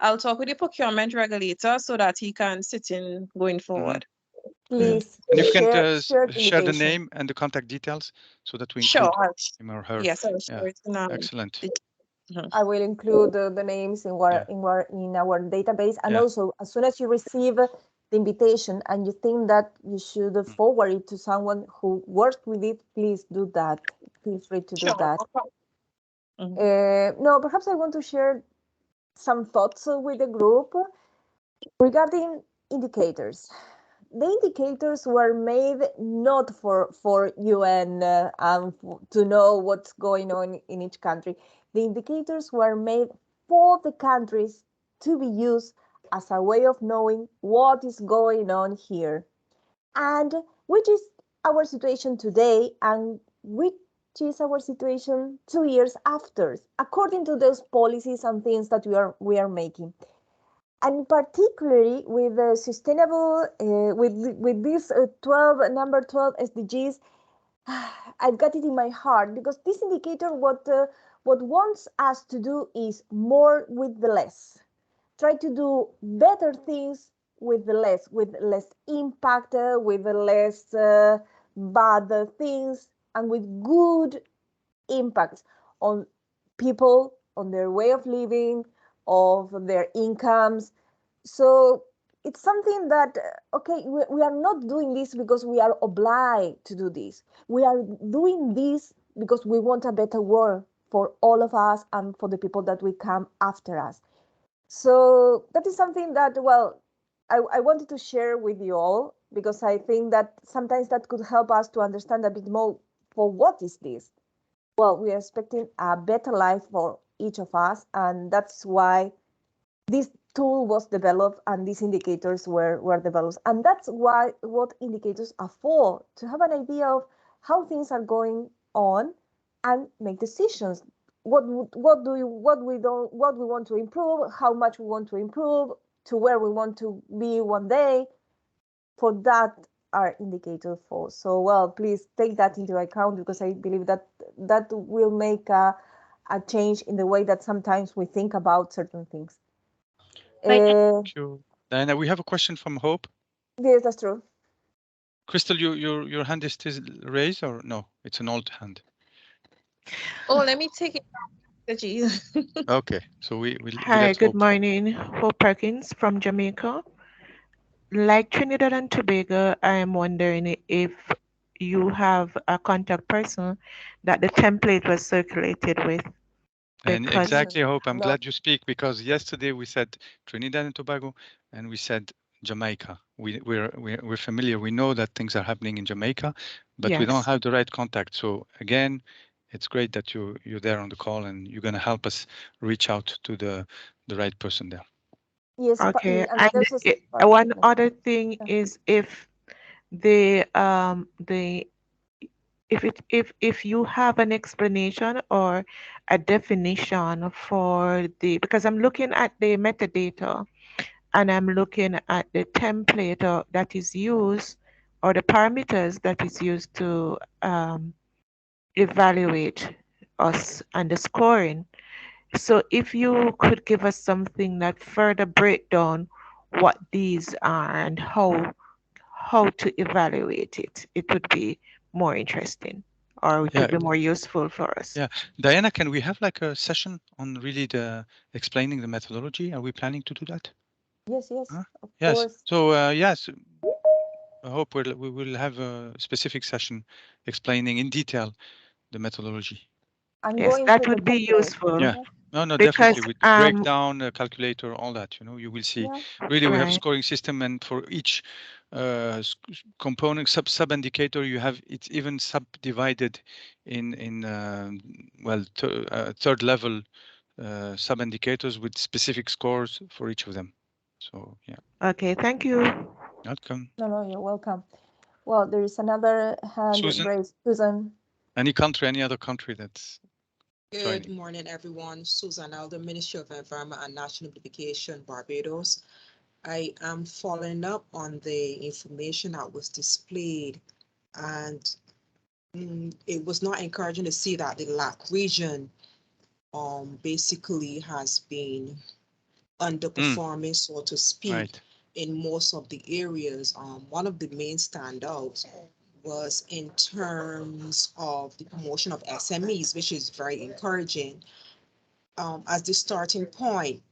I'll talk with the procurement regulator so that he can sit in going forward. Please. And if you can share the name and the contact details so that we include him or her. Yes, I'll share it now. Excellent. I will include the names in our database, and also as soon as you receive the invitation and you think that you should forward it to someone who worked with it, please do that. Feel free to do that. No, perhaps I want to share some thoughts with the group regarding indicators. The indicators were made not for UN to know what's going on in each country. The indicators were made for the countries to be used as a way of knowing what is going on here, and which is our situation today, and which is our situation 2 years after, according to those policies and things that we are making. And particularly with the sustainable, with these number 12 SDGs, I've got it in my heart, because this indicator, what wants us to do is more with the less. Try to do better things with the less impact, with less bad things, and with good impacts on people, on their way of living, of their incomes. So it's something that, okay, we are not doing this because we are obliged to do this. We are doing this because we want a better world for all of us and for the people that will come after us. So that is something that, well, I wanted to share with you all, because I think that sometimes that could help us to understand a bit more for what is this. Well, we are expecting a better life for each of us, and that's why this tool was developed and these indicators were developed. And that's why what indicators are for, to have an idea of how things are going on and make decisions. What we want to improve, how much we want to improve, to where we want to be one day. for that are indicators for. So, well, please take that into account, because I believe that that will make a change in the way that sometimes we think about certain things. Thank you. Daiana, we have a question from Hope. Yes, that's true. Crystal, your hand is still raised, or no? It's an old hand. Oh, let me take it. Okay, so we'll Hi, good Hope. morning. Hope Perkins from Jamaica. Like Trinidad and Tobago, I am wondering if you have a contact person that the template was circulated with. And Because exactly, Hope, I'm No. glad you speak, because yesterday we said Trinidad and Tobago and we said Jamaica. We're familiar. We know that things are happening in Jamaica, but we don't yes. have the right contact. So again, it's great that you're there on the call and you're going to help us reach out to the right person there. Yes. Okay. And And there's a one other thing Yeah. is if if you have an explanation or a definition for because I'm looking at the metadata and I'm looking at the template that is used, or the parameters that is used to evaluate us and the scoring. So if you could give us something that further break down what these are and how to evaluate it, it would be more interesting, or it would be more useful for us. Yeah, Daiana, can we have like a session on really the explaining the methodology? Are we planning to do that? Yes, Huh? of Yes. course. So yes, I hope we will have a specific session explaining in detail the methodology. I'm Yes, going that through would the be template. useful. Yeah. No, Because, definitely with the breakdown, calculator, all that, you will see. Yeah. Really, we have a Right. scoring system, and for each component sub indicator, you have it's even subdivided in third level sub indicators with specific scores for each of them. So yeah. Okay, thank you. Welcome. No, you're welcome. Well, there is another hand Susan? raised. Susan. Any other country that's Good joining? morning, everyone. Susan Alder, Ministry of Environment and National Beautification, Barbados. I am following up on the information that was displayed, and it was not encouraging to see that the LAC region basically has been underperforming, so to speak, Right. in most of the areas. One of the main standouts was in terms of the promotion of SMEs, which is very encouraging. As the starting point,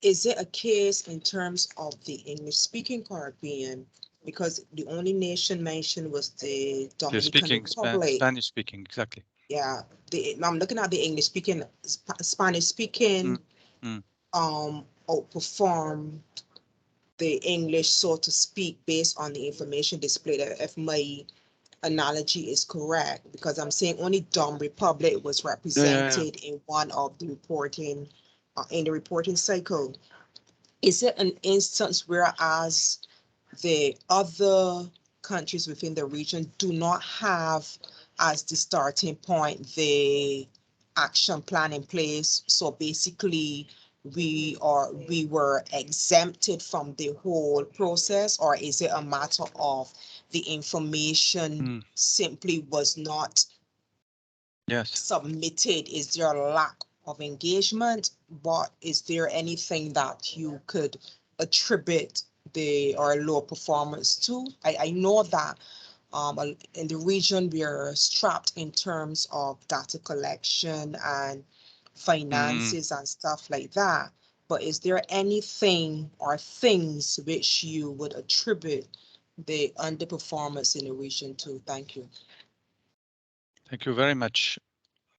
is it a case in terms of the English-speaking Caribbean? Because the only nation mentioned was the Dominican Republic. Spanish-speaking, exactly. Yeah, I'm looking at the English-speaking, Spanish-speaking outperform the English, so to speak, based on the information displayed. If my analogy is correct, because I'm saying only Dom Republic was represented in one of the reporting, in the reporting cycle. Is it an instance whereas the other countries within the region do not have as the starting point the action plan in place? So basically we were exempted from the whole process, or is it a matter of the information simply was not submitted? Is there a lack of engagement? But is there anything that you could attribute the low performance to? I know that in the region we are strapped in terms of data collection and finances and stuff like that. But is there anything or things which you would attribute the underperformance in the region to? Thank you. Thank you very much.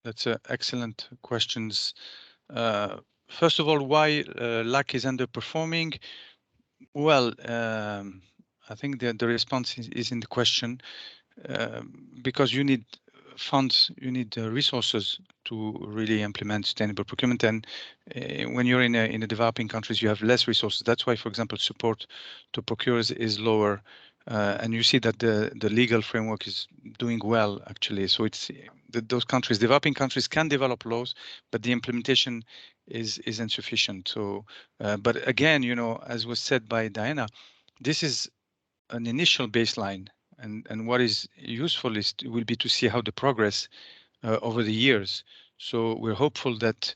That's excellent questions. First of all, why LAC is underperforming? Well, I think the response is in the question, because you need funds, you need resources to really implement sustainable procurement. And when you're in the developing countries, you have less resources. That's why, for example, support to procurers is lower. And you see that the legal framework is doing well, actually. So it's those countries, developing countries, can develop laws, but the implementation is insufficient. So, but again, as was said by Daiana, this is an initial baseline, and what is useful will be to see how the progress over the years. So we're hopeful that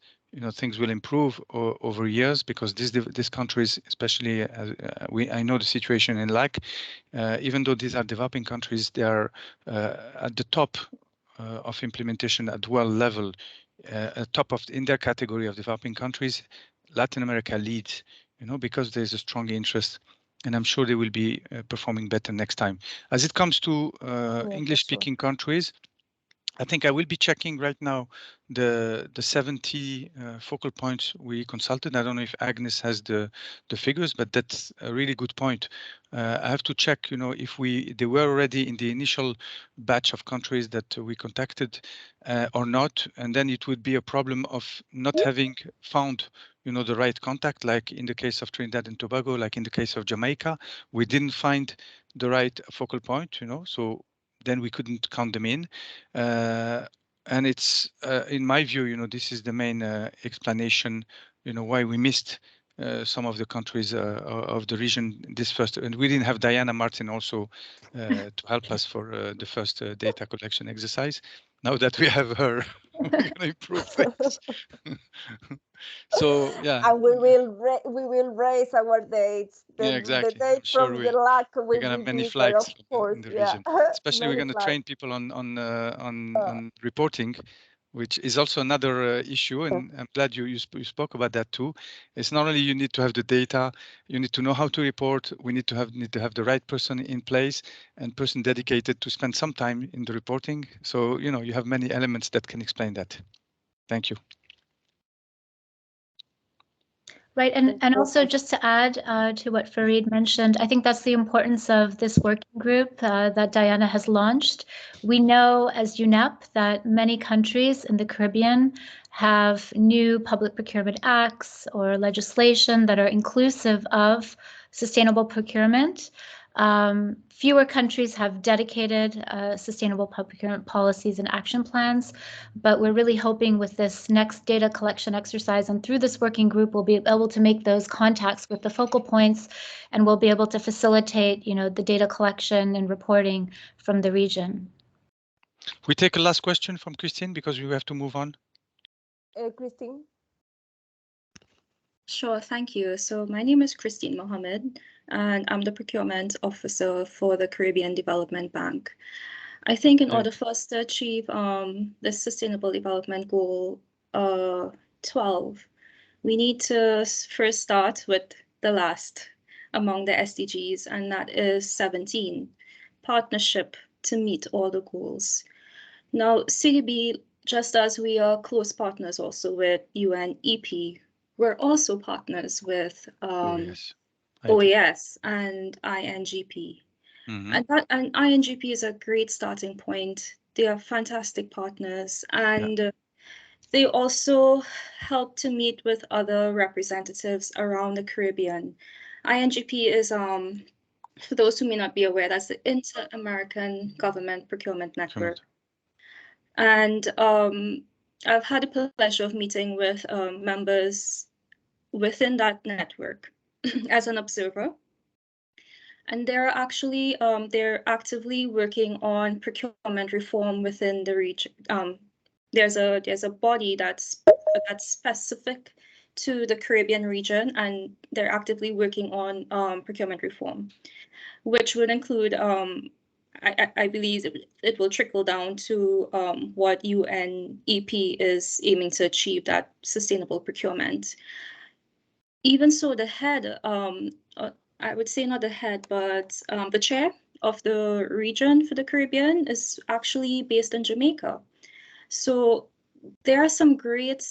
things will improve over years, because these countries, especially I know the situation in LAC, even though these are developing countries, they are at the top of implementation at world level, top of in their category of developing countries. Latin America leads, because there's a strong interest, and I'm sure they will be performing better next time. As it comes to English-speaking countries, I think I will be checking right now the 70 focal points we consulted. I don't know if Agnes has the figures, but that's a really good point. I have to check, if they were already in the initial batch of countries that we contacted or not, and then it would be a problem of not having found the right contact, like in the case of Trinidad and Tobago, like in the case of Jamaica, we didn't find the right focal point, so then we couldn't count them in. And it's, in my view, this is the main explanation, why we missed some of the countries of the region this first. And we didn't have Daiana Martín also to help us for the first data collection exercise. Now that we have her, we're going to improve things. So yeah, and we will raise our dates. Exactly. The date Sure from the LAC will we're gonna be have many bigger, flights of course. in the Yeah, region. Especially we're many going to flights. train people on reporting, which is also another issue. And I'm glad you spoke about that too. It's not only you need to have the data, you need to know how to report. We need to have the right person in place, and person dedicated to spend some time in the reporting. So you have many elements that can explain that. Thank you. Right, and also just to add to what Farid mentioned, I think that's the importance of this working group that Daiana has launched. We know as UNEP that many countries in the Caribbean have new public procurement acts or legislation that are inclusive of sustainable procurement. Fewer countries have dedicated sustainable public procurement policies and action plans, but we're really hoping with this next data collection exercise and through this working group, we'll be able to make those contacts with the focal points, and we'll be able to facilitate, the data collection and reporting from the region. We take a last question from Christine because we have to move on. Christine? Sure, thank you. So my name is Christine Mohammed, and I'm the procurement officer for the Caribbean Development Bank. I think in order for us to achieve the Sustainable Development Goal 12, we need to first start with the last among the SDGs, and that is 17, partnership to meet all the goals. Now, CDB, just as we are close partners also with UNEP, we're also partners with OAS and INGP. And INGP is a great starting point. They are fantastic partners, and they also help to meet with other representatives around the Caribbean. INGP is, for those who may not be aware, that's the Inter-American Government Procurement Network. And I've had the pleasure of meeting with members within that network as an observer. And they're actually, they're actively working on procurement reform within the region. There's a body that's specific to the Caribbean region, and they're actively working on procurement reform, which would include, I believe it will trickle down to what UNEP is aiming to achieve, that sustainable procurement. Even so, the head, I would say not the head, but the chair of the region for the Caribbean is actually based in Jamaica. So there are some great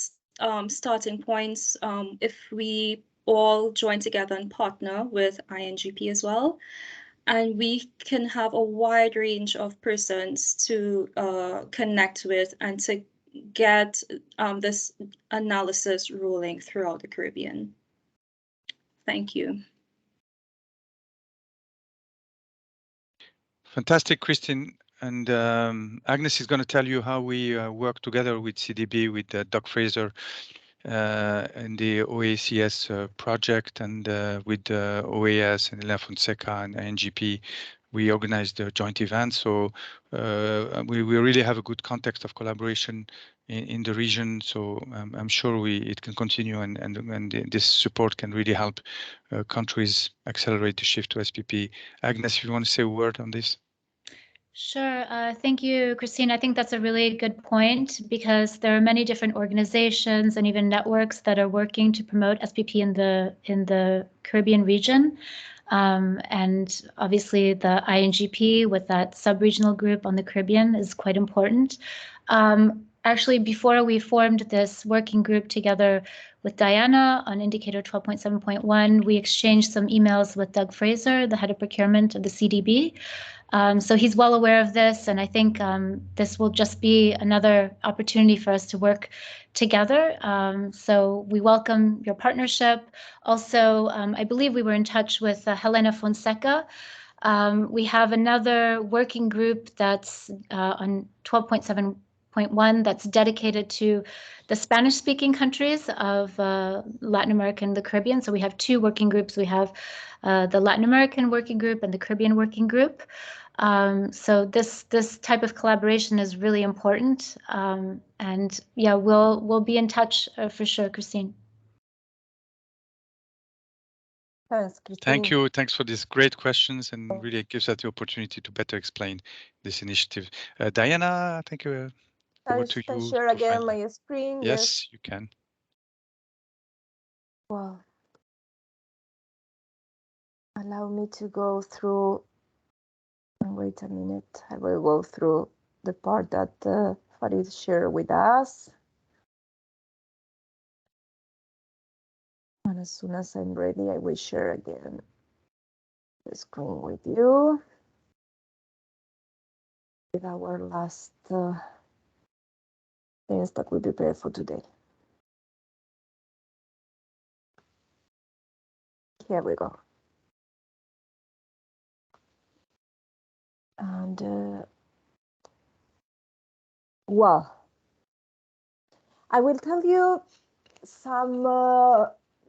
starting points if we all join together and partner with INGP as well. And we can have a wide range of persons to connect with and to get this analysis rolling throughout the Caribbean. Thank you. Fantastic, Christine. And Agnes is going to tell you how we work together with CDB, with Doug Fraser, in the OACS project, and with OAS and La Fonseca and INGP, we organized a joint event. So we really have a good context of collaboration in the region. So I'm sure it can continue, and this support can really help countries accelerate the shift to SPP. Agnes, if you want to say a word on this. Sure. Thank you, Christine. I think that's a really good point, because there are many different organizations and even networks that are working to promote SPP in the Caribbean region. And obviously the INGP with that sub-regional group on the Caribbean is quite important. Actually, before we formed this working group together with Daiana on Indicator 12.7.1, we exchanged some emails with Doug Fraser, the head of procurement of the CDB. So he's well aware of this, and I think this will just be another opportunity for us to work together. So we welcome your partnership. Also, I believe we were in touch with Helena Fonseca. We have another working group that's on 12.7.1 that's dedicated to the Spanish-speaking countries of Latin America and the Caribbean. So we have two working groups. We have the Latin American working group and the Caribbean working group. So this type of collaboration is really important. And yeah, we'll be in touch for sure, Christine. Thanks, Christine. Thank you. Thanks for these great questions, and really it gives us the opportunity to better explain this initiative. Daiana, thank you. Over to Can you. share again my screen? Yes, you can. Well, allow me to go through. Wait a minute. I will go through the part that Farid shared with us. And as soon as I'm ready, I will share again the screen with you. With our last things that we prepared for today. Here we go. And well, I will tell you some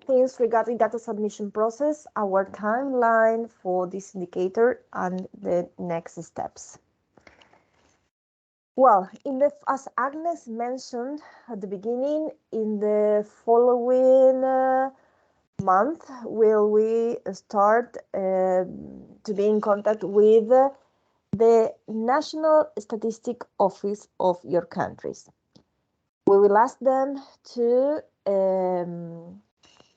things regarding data submission process, our timeline for this indicator, and the next steps. Well, as Agnes mentioned at the beginning, in the following month will we start to be in contact with the National Statistic Office of your countries. We will ask them to,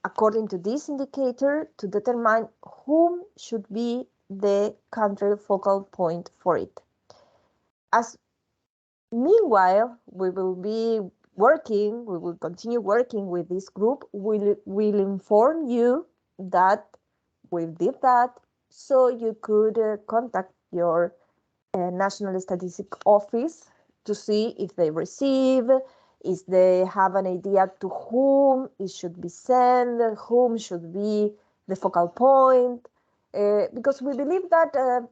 according to this indicator, to determine whom should be the country focal point for it. Meanwhile, we will continue working with this group. We'll inform you that we did that, so you could contact your National Statistic Office to see if they receive, if they have an idea to whom it should be sent, whom should be the focal point, because we believe that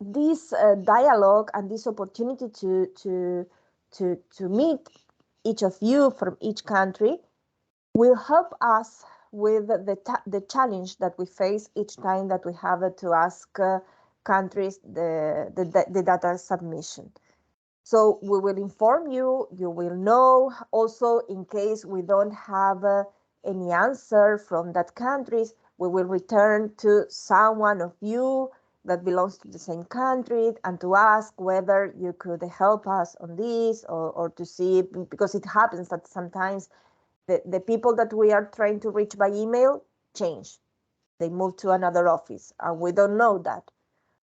this dialogue and this opportunity to meet each of you from each country will help us with the challenge that we face each time that we have to ask countries the data submission. So we will inform you, you will know. Also, in case we don't have any answer from that countries, we will return to someone of you that belongs to the same country and to ask whether you could help us on this, or to see, because it happens that sometimes the people that we are trying to reach by email change. They move to another office and we don't know that.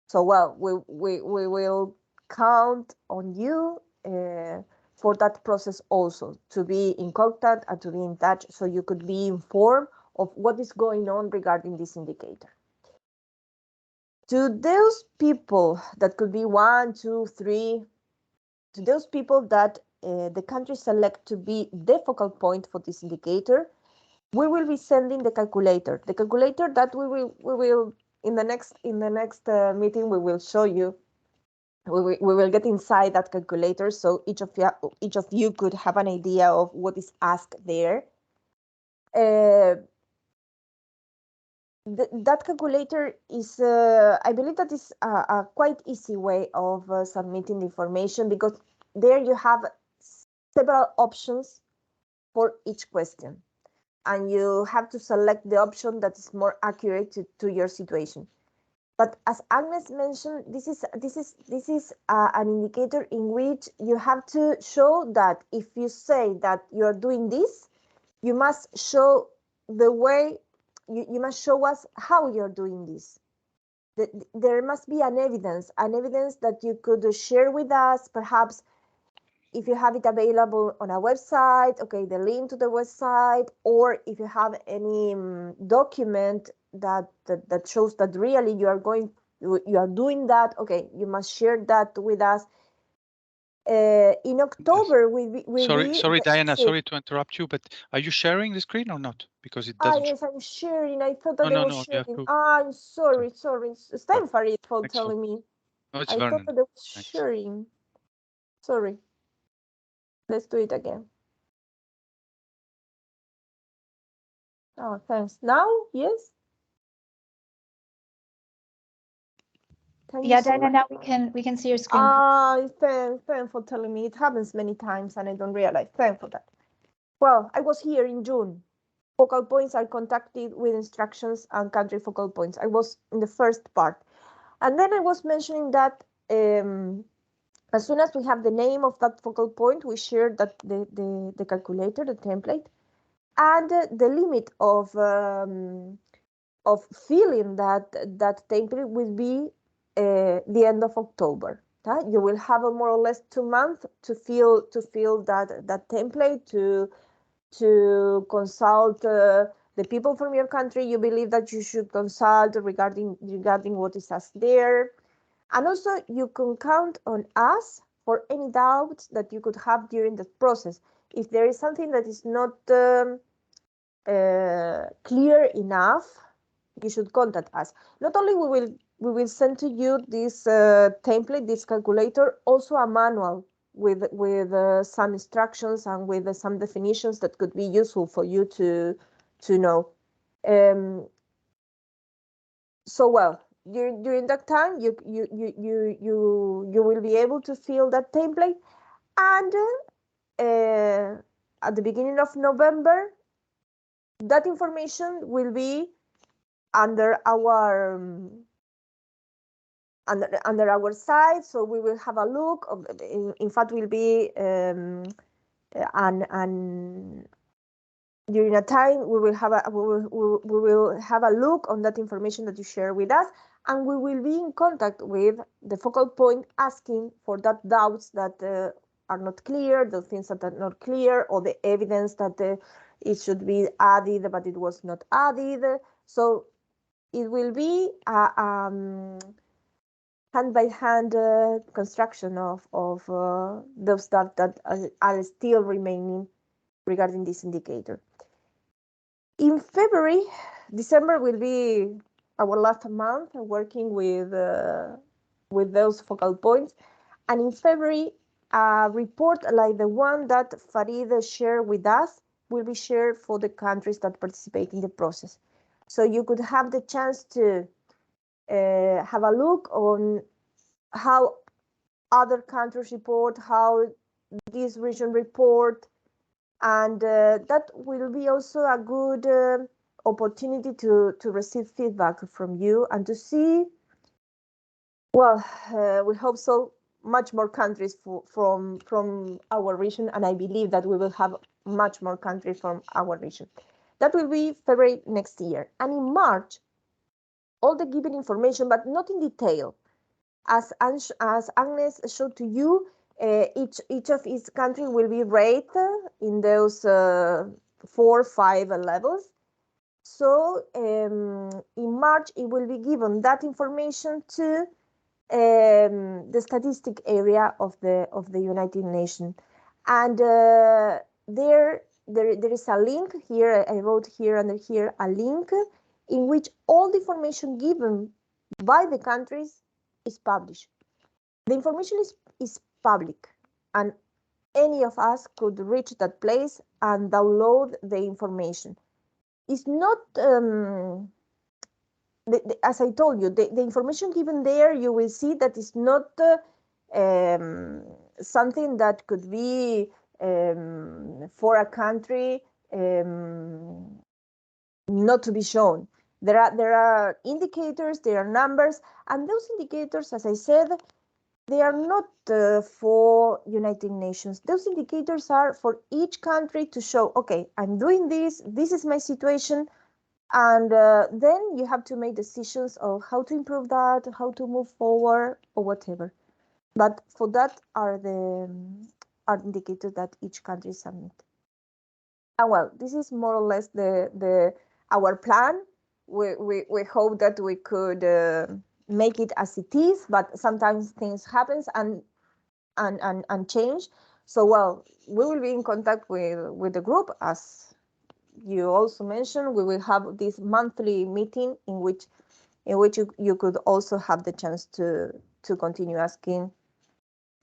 So, well, we will count on you for that process also, to be in contact and to be in touch, so you could be informed of what is going on regarding this indicator. To those people that could be 1, 2, 3, to those people that the country select to be the focal point for this indicator, we will be sending the calculator. The calculator that we will in the next meeting we will show you we will get inside that calculator, so each of you could have an idea of what is asked there. That calculator is, I believe that is a quite easy way of submitting the information, because there you have several options for each question, and you have to select the option that is more accurate to your situation. But as Agnes mentioned, this is an indicator in which you have to show that if you say that you are doing this, you must show the way, you must show us how you're doing this. There must be an evidence that you could share with us, perhaps if you have it available on a website, okay, the link to the website, or if you have any document that shows that really you are doing that, okay, you must share that with us. In October, sorry, Daiana, sorry to interrupt you, but are you sharing the screen or not? Because it doesn't. Yes, I'm sharing. I thought that no, I was sharing. to... I'm sorry. It's time Farid for telling me. No, it's I Vernon. thought that I was sharing. Sorry. Let's do it again. Oh, thanks. Now, yes. Yeah, Daiana, now we can see your screen. Thanks for telling me. It happens many times and I don't realize. Thanks for that. Well, I was here in June. Focal points are contacted with instructions and country focal points. I was in the first part. And then I was mentioning that as soon as we have the name of that focal point, we share that the calculator, the template, and the limit of filling that template will be the end of October. You will have more or less 2 months to fill that template, to consult the people from your country you believe that you should consult regarding what is asked there. And also you can count on us for any doubts that you could have during the process. If there is something that is not clear enough, you should contact us. Not only we will send to you this template, this calculator, also a manual with some instructions and with some definitions that could be useful for you to know. So well, during that time, you will be able to fill that template, and at the beginning of November, that information will be under our under our site, so we will have a look. In fact, will be and during a time we will have a look on that information that you share with us, and we will be in contact with the focal point, asking for that doubts that are not clear, the things that are not clear, or the evidence that it should be added but it was not added. So it will be a hand-by-hand construction of those that are still remaining regarding this indicator. In February, December will be our last month working with those focal points, and in February, a report like the one that Farid shared with us will be shared for the countries that participate in the process. So you could have the chance to have a look on how other countries report, how this region report, and that will be also a good opportunity to receive feedback from you and to see, well, we hope so, much more countries from our region, and I believe that we will have much more countries from our region. That will be February next year. And in March, all the given information, but not in detail, as Agnes showed to you, each of its country will be rated in those 4 or 5 levels. So in March, it will be given that information to the statistic area of the United Nations, and there is a link here. I wrote here under here a link in which all the information given by the countries is published. The information is public, and any of us could reach that place and download the information. It's not, as I told you, the information given there, you will see that it's not something that could be for a country not to be shown. There are indicators, there are numbers, and those indicators, as I said, they are not for United Nations. Those indicators are for each country to show, okay, I'm doing this, this is my situation, and then you have to make decisions of how to improve that, how to move forward, or whatever. But for that are the indicators that each country submit. And well, this is more or less our plan. We hope that we could make it as it is, but sometimes things happen and change. So well, we will be in contact with the group, as you also mentioned. We will have this monthly meeting in which you could also have the chance to continue asking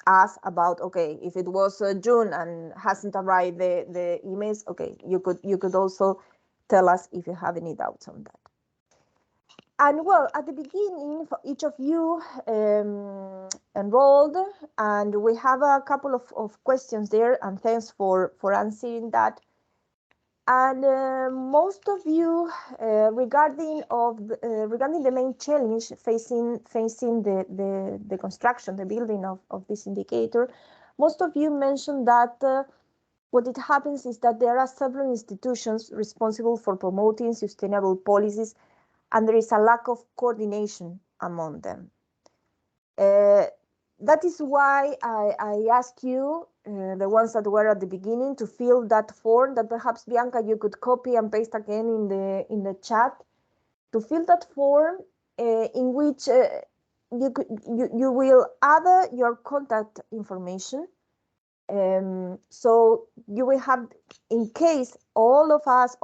us about, okay, if it was June and hasn't arrived the emails, okay, you could also tell us if you have any doubts on that. And well, at the beginning, for each of you enrolled, and we have a couple of questions there, and thanks for answering that. And most of you, regarding the main challenge facing the construction, the building of this indicator, most of you mentioned that what it happens is that there are several institutions responsible for promoting sustainable policies, and there is a lack of coordination among them. That is why I ask you, the ones that were at the beginning, to fill that form that perhaps, Bianca, you could copy and paste again in the chat, to fill that form in which you will add your contact information. So you will have, in case all of us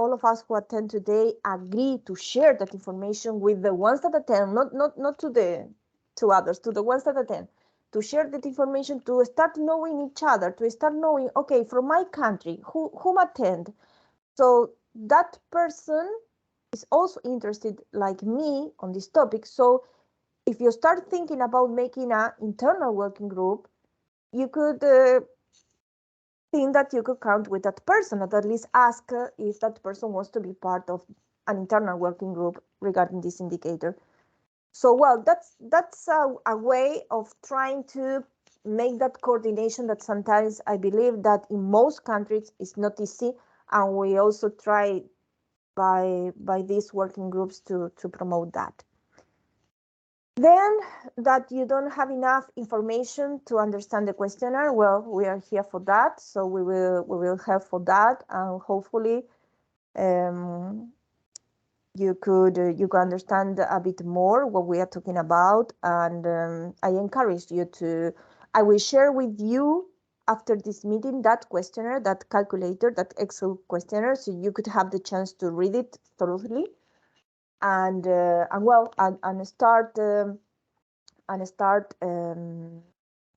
who attend today agree to share that information with the ones that attend, not to others, to the ones that attend, to share that information, to start knowing each other, to start knowing, okay, from my country, whom attend. So that person is also interested, like me, on this topic. So if you start thinking about making an internal working group, you could think that you could count with that person, or at least ask if that person wants to be part of an internal working group regarding this indicator. So, well, that's a way of trying to make that coordination that sometimes I believe that in most countries is not easy, and we also try by these working groups to promote that. Then that you don't have enough information to understand the questionnaire, well, we are here for that, so we will help for that, and hopefully you could understand a bit more what we are talking about. And I encourage you to, I will share with you after this meeting that questionnaire, that calculator, that Excel questionnaire, so you could have the chance to read it thoroughly and start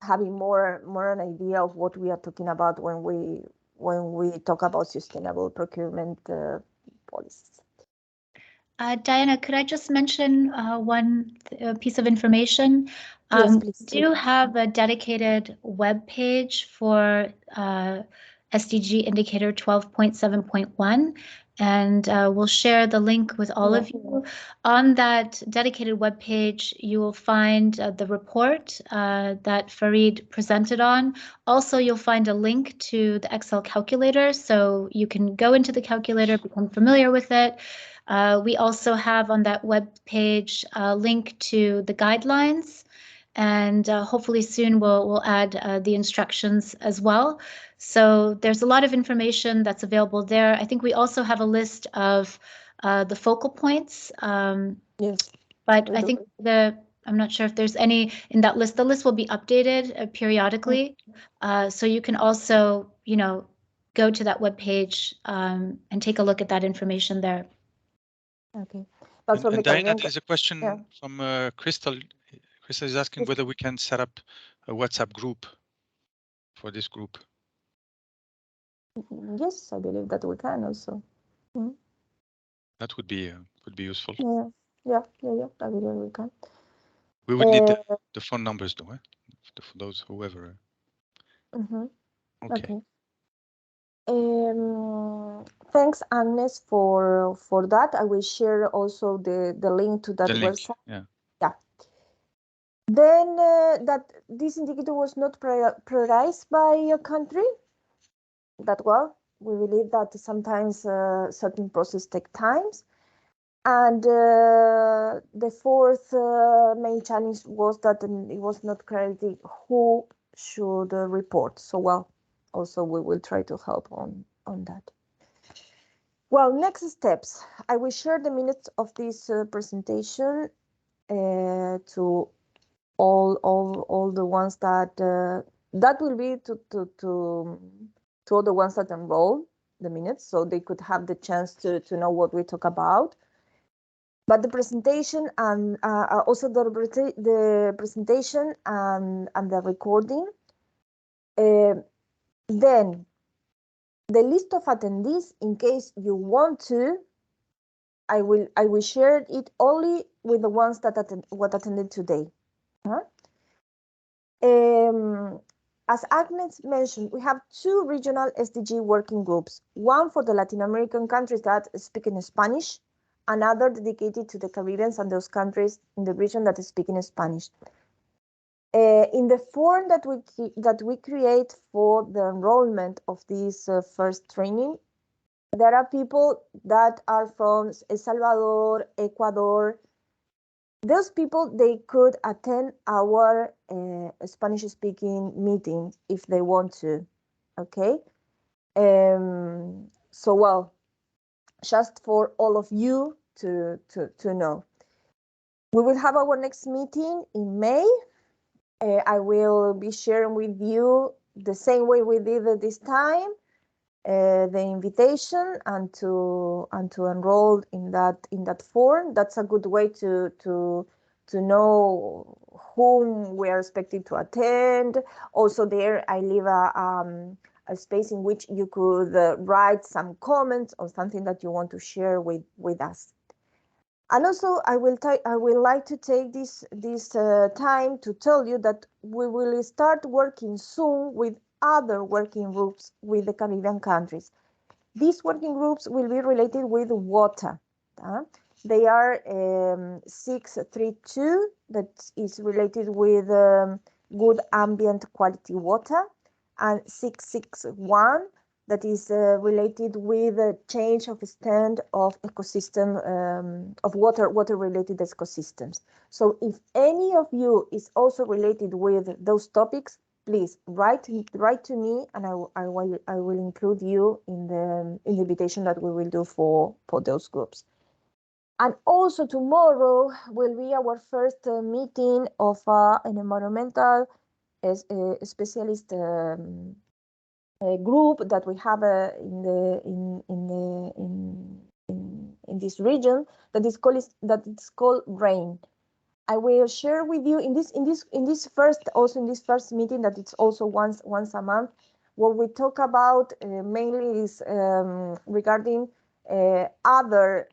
having more an idea of what we are talking about when we talk about sustainable procurement policies. Daiana, could I just mention one piece of information? Yes, please. We do have a dedicated web page for SDG Indicator 12.7.1, and we'll share the link with all of you. On that dedicated web page, you will find the report that Farid presented on. Also, you'll find a link to the Excel calculator, so you can go into the calculator, become familiar with it. We also have on that web page a link to the guidelines, and hopefully soon we'll add the instructions as well. So there's a lot of information that's available there. I think we also have a list of the focal points. Yes. But I think I'm not sure if there's any in that list. The list will be updated periodically. So you can also, go to that web page and take a look at that information there. Okay. But and Daiana, there's a question from Crystal Krista is asking whether we can set up a WhatsApp group for this group. Yes, I believe that we can also. Mm-hmm. That would be useful. Yeah. I believe we can. We would need the phone numbers, though, for those whoever. Mm-hmm. Okay. Thanks, Agnes, for that. I will share also the link to that website. Yeah. Then that this indicator was not prioritized by a country. That well, we believe that sometimes certain processes take times. And the fourth main challenge was that it was not clear who should report. So well, also we will try to help on that. Well, next steps. I will share the minutes of this presentation to all the ones that will be to all the ones that enroll the minutes, so they could have the chance to know what we talk about. But the presentation and also the presentation and the recording. Then the list of attendees, in case you want to, I will share it only with the ones that attended today. As Agnes mentioned, we have two regional SDG working groups, one for the Latin American countries that speak in Spanish, another dedicated to the Caribbean and those countries in the region that speak in Spanish. In the form that we create for the enrollment of this first training, there are people that are from El Salvador, Ecuador. Those people, they could attend our Spanish-speaking meeting if they want to, okay? So, well, just for all of you to know. We will have our next meeting in May. I will be sharing with you the same way we did it this time, the invitation and to enroll in that form. That's a good way to know whom we are expected to attend. Also there I leave a space in which you could write some comments or something that you want to share with us. And also, I will like to take this time to tell you that we will start working soon with other working groups with the Caribbean countries. These working groups will be related with water. They are 632, that is related with good ambient quality water, and 661, that is related with the change of stand of ecosystem of water-related ecosystems. So if any of you is also related with those topics, please write to me, and I will include you in the invitation that we will do for those groups. And also tomorrow will be our first meeting of an environmental specialist group that we have in this region that is called RAIN. I will share with you in this first meeting, that it's also once a month. What we talk about mainly is regarding other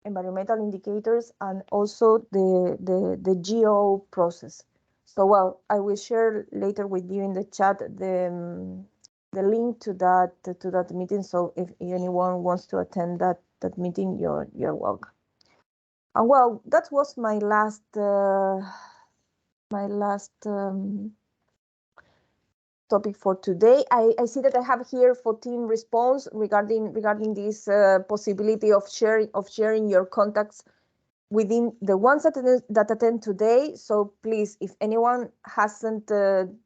environmental indicators and also the geo process. So well, I will share later with you in the chat the link to that meeting. So if anyone wants to attend that meeting, you're welcome. And well, that was my last topic for today. I see that I have here 14 response regarding this possibility of sharing your contacts within the ones that attend today. So please, if anyone hasn't did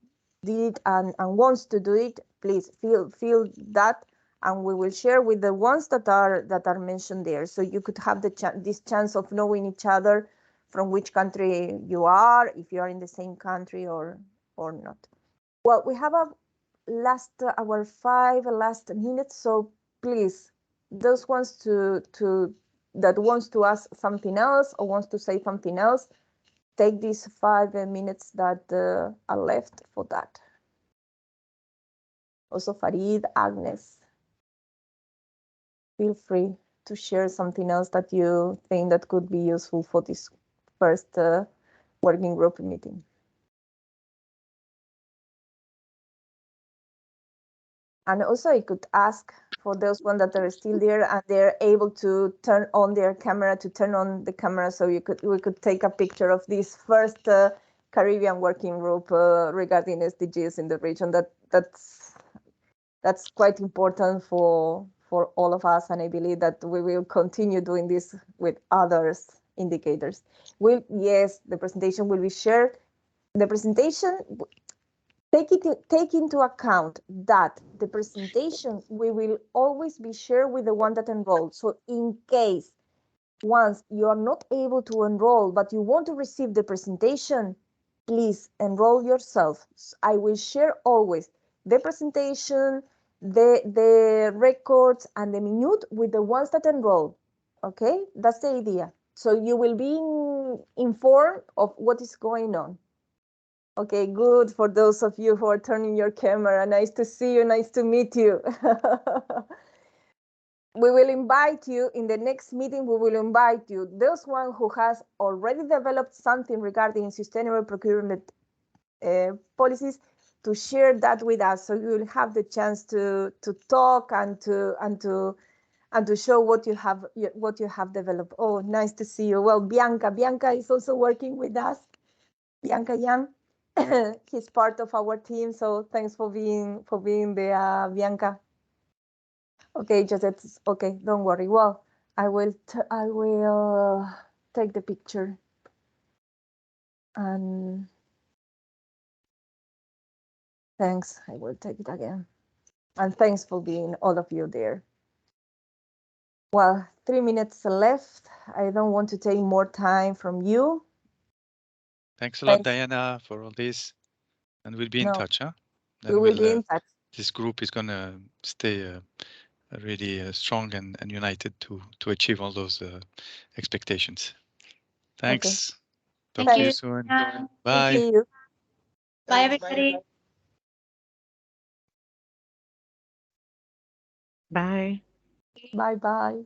it and wants to do it, please feel that, and we will share with the ones that are mentioned there. So you could have this chance of knowing each other, from which country you are, if you are in the same country or not. Well, we have our 5 last minutes, so please, those ones that wants to ask something else or wants to say something else, take these 5 minutes that are left for that. Also, Farid, Agnes, feel free to share something else that you think that could be useful for this first working group meeting. And also I could ask for those ones that are still there and they're able to turn on their camera, to turn on the camera, so we could take a picture of this first Caribbean working group regarding SDGs in the region. That's quite important for all of us, and I believe that we will continue doing this with others indicators. Yes, the presentation will be shared. The presentation, take into account that the presentation we will always be shared with the one that enrolled. So in case once you are not able to enroll but you want to receive the presentation, please enroll yourself. I will share always the presentation, the records and the minute with the ones that enroll. Okay, that's the idea. So you will be informed of what is going on. Okay, good. For those of you who are turning your camera, nice to see you, nice to meet you. We will invite you in the next meeting. We will invite you, those one who has already developed something regarding sustainable procurement policies, to share that with us, so you will have the chance to talk and to show what you have developed. Oh, nice to see you. Well, Bianca is also working with us. Bianca Yan. He's part of our team, so thanks for being there, Bianca. Okay, Josette. Okay, don't worry. Well, I will take the picture, and thanks. I will take it again, and thanks for being all of you there. Well, 3 minutes left. I don't want to take more time from you. Thanks a lot, Daiana, for all this, and we'll be in touch, huh? We will be in touch. This group is gonna stay really strong and united to achieve all those expectations. Thanks. Okay. Talk to you soon. Bye. Thank you. Bye, everybody. Bye. Bye-bye.